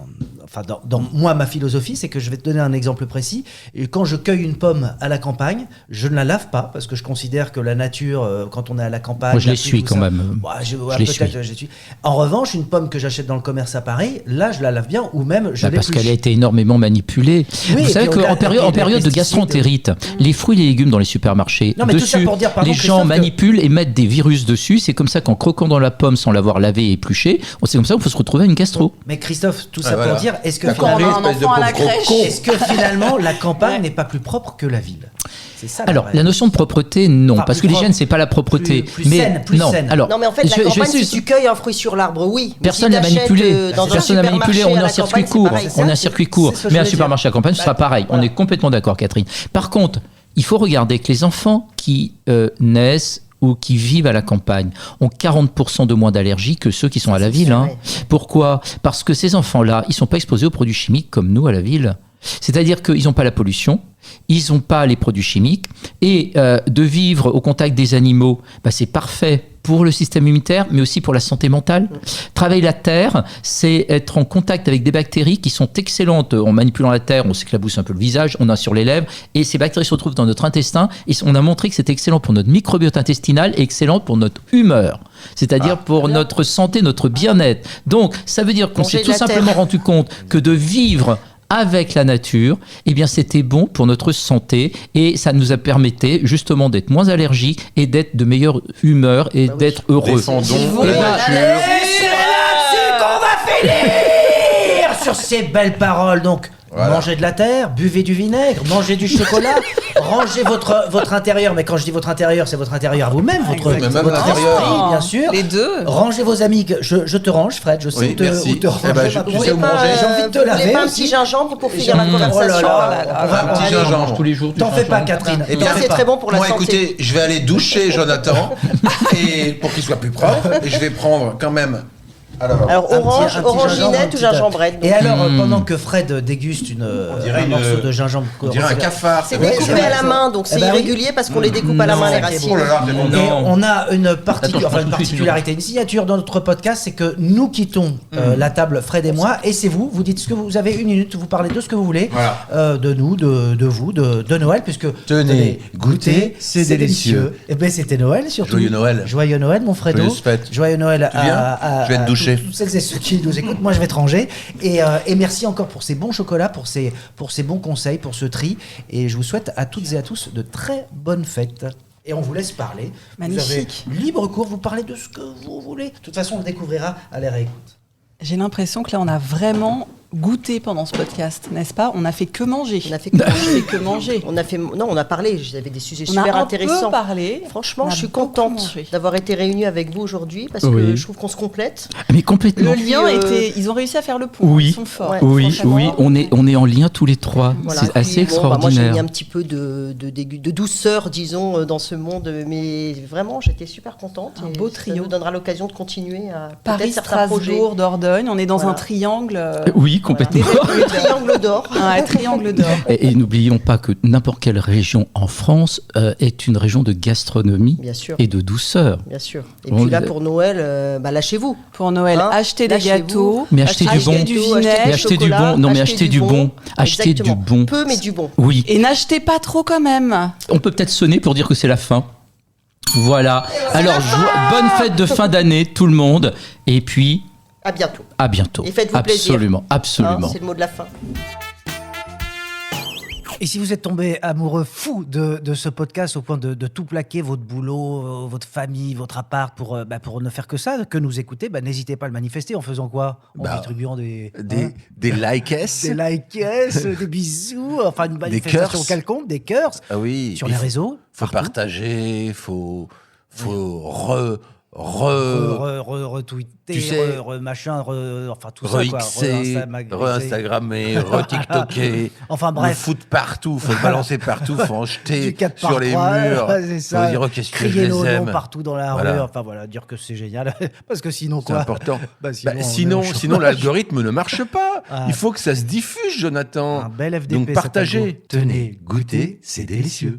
moi, ma philosophie, c'est que je vais te donner un exemple précis. Et quand je cueille une pomme à la campagne, je ne la lave pas parce que je considère que la nature, quand on est à la campagne, Moi, je la l'essuie pluie, tout quand ça- même. Ouais, Je peut-être l'essuie. je l'essuie. En revanche, une pomme que j'achète dans le commerce à Paris, là, je la lave bien ou même je Parce l'épluche. qu'elle a été énormément manipulée. Oui, Vous et savez puis au-delà, qu'en période, et en puis période de les pesticides. gastroentérite, les fruits et les légumes dans les supermarchés, Non, mais tout ça dessus, pour dire, pardon, les gens Christophe, que- manipulent et mettent des virus dessus. C'est comme ça qu'en croquant dans la pomme sans l'avoir lavée et épluchée, c'est comme ça qu'on peut se retrouver à une gastro. Mais Christophe, tout ça Ah, voilà. pour dire, est-ce que La Quand on a finalement, un espèce de enfant à la pauvre crèche. con. est-ce que finalement la campagne Ouais. n'est pas plus propre que la ville? C'est ça. Alors, vraie- la notion de propreté, non, Enfin, parce que plus l'hygiène, propre, c'est pas la propreté. plus saine, plus non, saine. alors, Non, mais en fait, la je vais campagne, essayer- si tu cueilles un fruit sur l'arbre, oui. Mais Personne si n'a t'achètes, manipulé. dans un Personne n'a manipulé. supermarché On est à en la circuit campagne, c'est court. pareil. On est en circuit court. c'est ce que Mais un je voulais supermarché à campagne, ce sera pareil. On Voilà. est complètement d'accord, Catherine. Par contre, il faut regarder que les enfants qui naissent ou qui vivent à la campagne ont 40% de moins d'allergies que ceux qui sont à la ville. Hein. vrai. Pourquoi ? Parce que ces enfants-là, ils ne sont pas exposés aux produits chimiques comme nous à la ville. C'est-à-dire qu'ils n'ont pas la pollution, ils n'ont pas les produits chimiques, et de vivre au contact des animaux, c'est parfait pour le système immunitaire, mais aussi pour la santé mentale. Travailler la terre, c'est être en contact avec des bactéries qui sont excellentes. En manipulant la terre, on s'éclabousse un peu le visage, on a sur les lèvres, et ces bactéries se retrouvent dans notre intestin, et on a montré que c'est excellent pour notre microbiote intestinal et excellent pour notre humeur, c'est-à-dire pour notre santé, notre bien-être. Donc, ça veut dire qu'on Manger s'est de tout la simplement terre. rendu compte que de vivre avec la nature, eh bien c'était bon pour notre santé et ça nous a permis justement d'être moins allergiques et d'être de meilleure humeur et d'être heureux. Défendons Et la ben, nature. Et c'est là-dessus qu'on va finir sur ces belles paroles. Donc, Voilà. mangez de la terre, buvez du vinaigre, mangez du chocolat, rangez votre intérieur. Mais quand je dis votre intérieur, c'est votre intérieur à vous-même, votre Même votre l'intérieur. esprit, bien sûr. Les deux. Rangez vos amis. Je te range, Fred. Je sais Oui, où te, merci. où te ranger. Eh ben, tu maintenant. sais où Vous voulez manger. J'ai envie de te vous voulez laver pas un aussi. petit gingembre pour finir la Oh là conversation là, on va- Un petit allez, gingembre. tous les jours. du T'en fais pas, gingembre. Catherine. Eh T'en bien, fais c'est pas. très bon pour la Bon, santé. écoutez, je vais aller doucher Jonathan et pour qu'il soit plus propre. Et je vais prendre quand même. Alors, Alors Un orange, petit gingembre, un oranginette petit ou gingembrette. Et alors, pendant que Fred déguste dirait un une- morceau de gingembre, on dirait un cafard. C'est vrai. découpé à la main, donc c'est Eh ben oui. irrégulier parce qu'on les découpe à la main les Non, racines. Oh là là, c'est bon. Et Non. on a une, Attends, je prends tout de suite particularité, une signature dans notre podcast, c'est que nous quittons la table, Fred et moi, et c'est vous dites ce que vous avez, une minute, vous parlez de ce que vous voulez, Voilà. de nous, de vous, de Noël, puisque Tenez, goûtez, c'est délicieux. Et ben c'était Noël surtout. Joyeux Noël. Joyeux Noël, mon Fredo. Joyeuse fête. Joyeux Noël Tu viens Je vais te doucher. toutes celles et ceux qui nous écoutent. Moi, je vais te ranger. Et merci encore pour ces bons chocolats, pour ces bons conseils, pour ce tri. Et je vous souhaite à toutes et à tous de très bonnes fêtes. Et on vous laisse parler. Magnifique. Vous avez libre cours, vous parlez de ce que vous voulez. De toute façon, on le découvrira à la réécoute. J'ai l'impression que là, on a vraiment goûté pendant ce podcast, n'est-ce pas? On n'a fait que manger. On a fait que manger. On a fait que manger. On a parlé, j'avais des sujets On super a un intéressants. peu parlé. Franchement, On a je suis beaucoup contente mangé. d'avoir été réunie avec vous aujourd'hui parce que Oui. je trouve qu'on se complète. Mais complètement. Le lien était. Ils ont réussi à faire le pont. Oui. Ils sont forts. Ouais. Oui, franchement, oui, on est en lien tous les trois. Voilà. C'est assez Puis, bon, moi, j'ai extraordinaire. mis un petit peu de douceur, disons, dans ce monde, mais vraiment, j'étais super contente. Un et beau Ça trio. nous donnera l'occasion de continuer à Paris, peut-être certains projets. Strasbourg, Dordogne. On est dans Voilà. un triangle. Oui, complètement. Le triangle d'or. Un triangle d'or. Et n'oublions pas que n'importe quelle région en France est une région de gastronomie Bien sûr. et de douceur. Bien sûr. Et Bon, puis là, le- pour Noël, lâchez-vous. Pour Noël, Hein, achetez des lâchez-vous. gâteaux. Mais achetez du Achetez bon. du gâteaux, vinaigre. Mais achetez du bon. Non, mais achetez du bon. Achetez du Exactement. bon. Peu, mais du bon. Oui. Et n'achetez pas trop quand même. On peut peut-être sonner pour dire que c'est la fin. Voilà. Alors, bonne fête de fin d'année, tout le monde. Et puis, À bientôt. à bientôt. Et faites-vous plaisir. Absolument, absolument. Hein, c'est le mot de la fin. Et si vous êtes tombé amoureux fou de ce podcast au point de tout plaquer, votre boulot, votre famille, votre appart, pour ne faire que ça, que nous écouter, n'hésitez pas à le manifester en faisant quoi? En distribuant des likes. des likes, des bisous, enfin une manifestation cœurs. quelconque, des cœurs Ah oui. sur il les faut- réseaux. Faut partout. partager, faut Retweeter, tu sais, machin, enfin tout ça quoi. re-xer, re-instagrammer, re-tiktoker, Enfin le bref. foutre partout, faut le balancer partout, faut en jeter Du 4 sur les par 3, murs, c'est ça. faut dire oh, qu'est-ce que je Crier les nos noms aime. partout dans la Voilà. rue, enfin voilà, dire que c'est génial. Parce que sinon C'est quoi? important. Sinon, on est au Sinon chômage. l'algorithme ne marche pas. Ah. Il faut que ça se diffuse, Jonathan. Un bel FDP. Donc cet partagez. algo. Tenez, goûtez, c'est délicieux.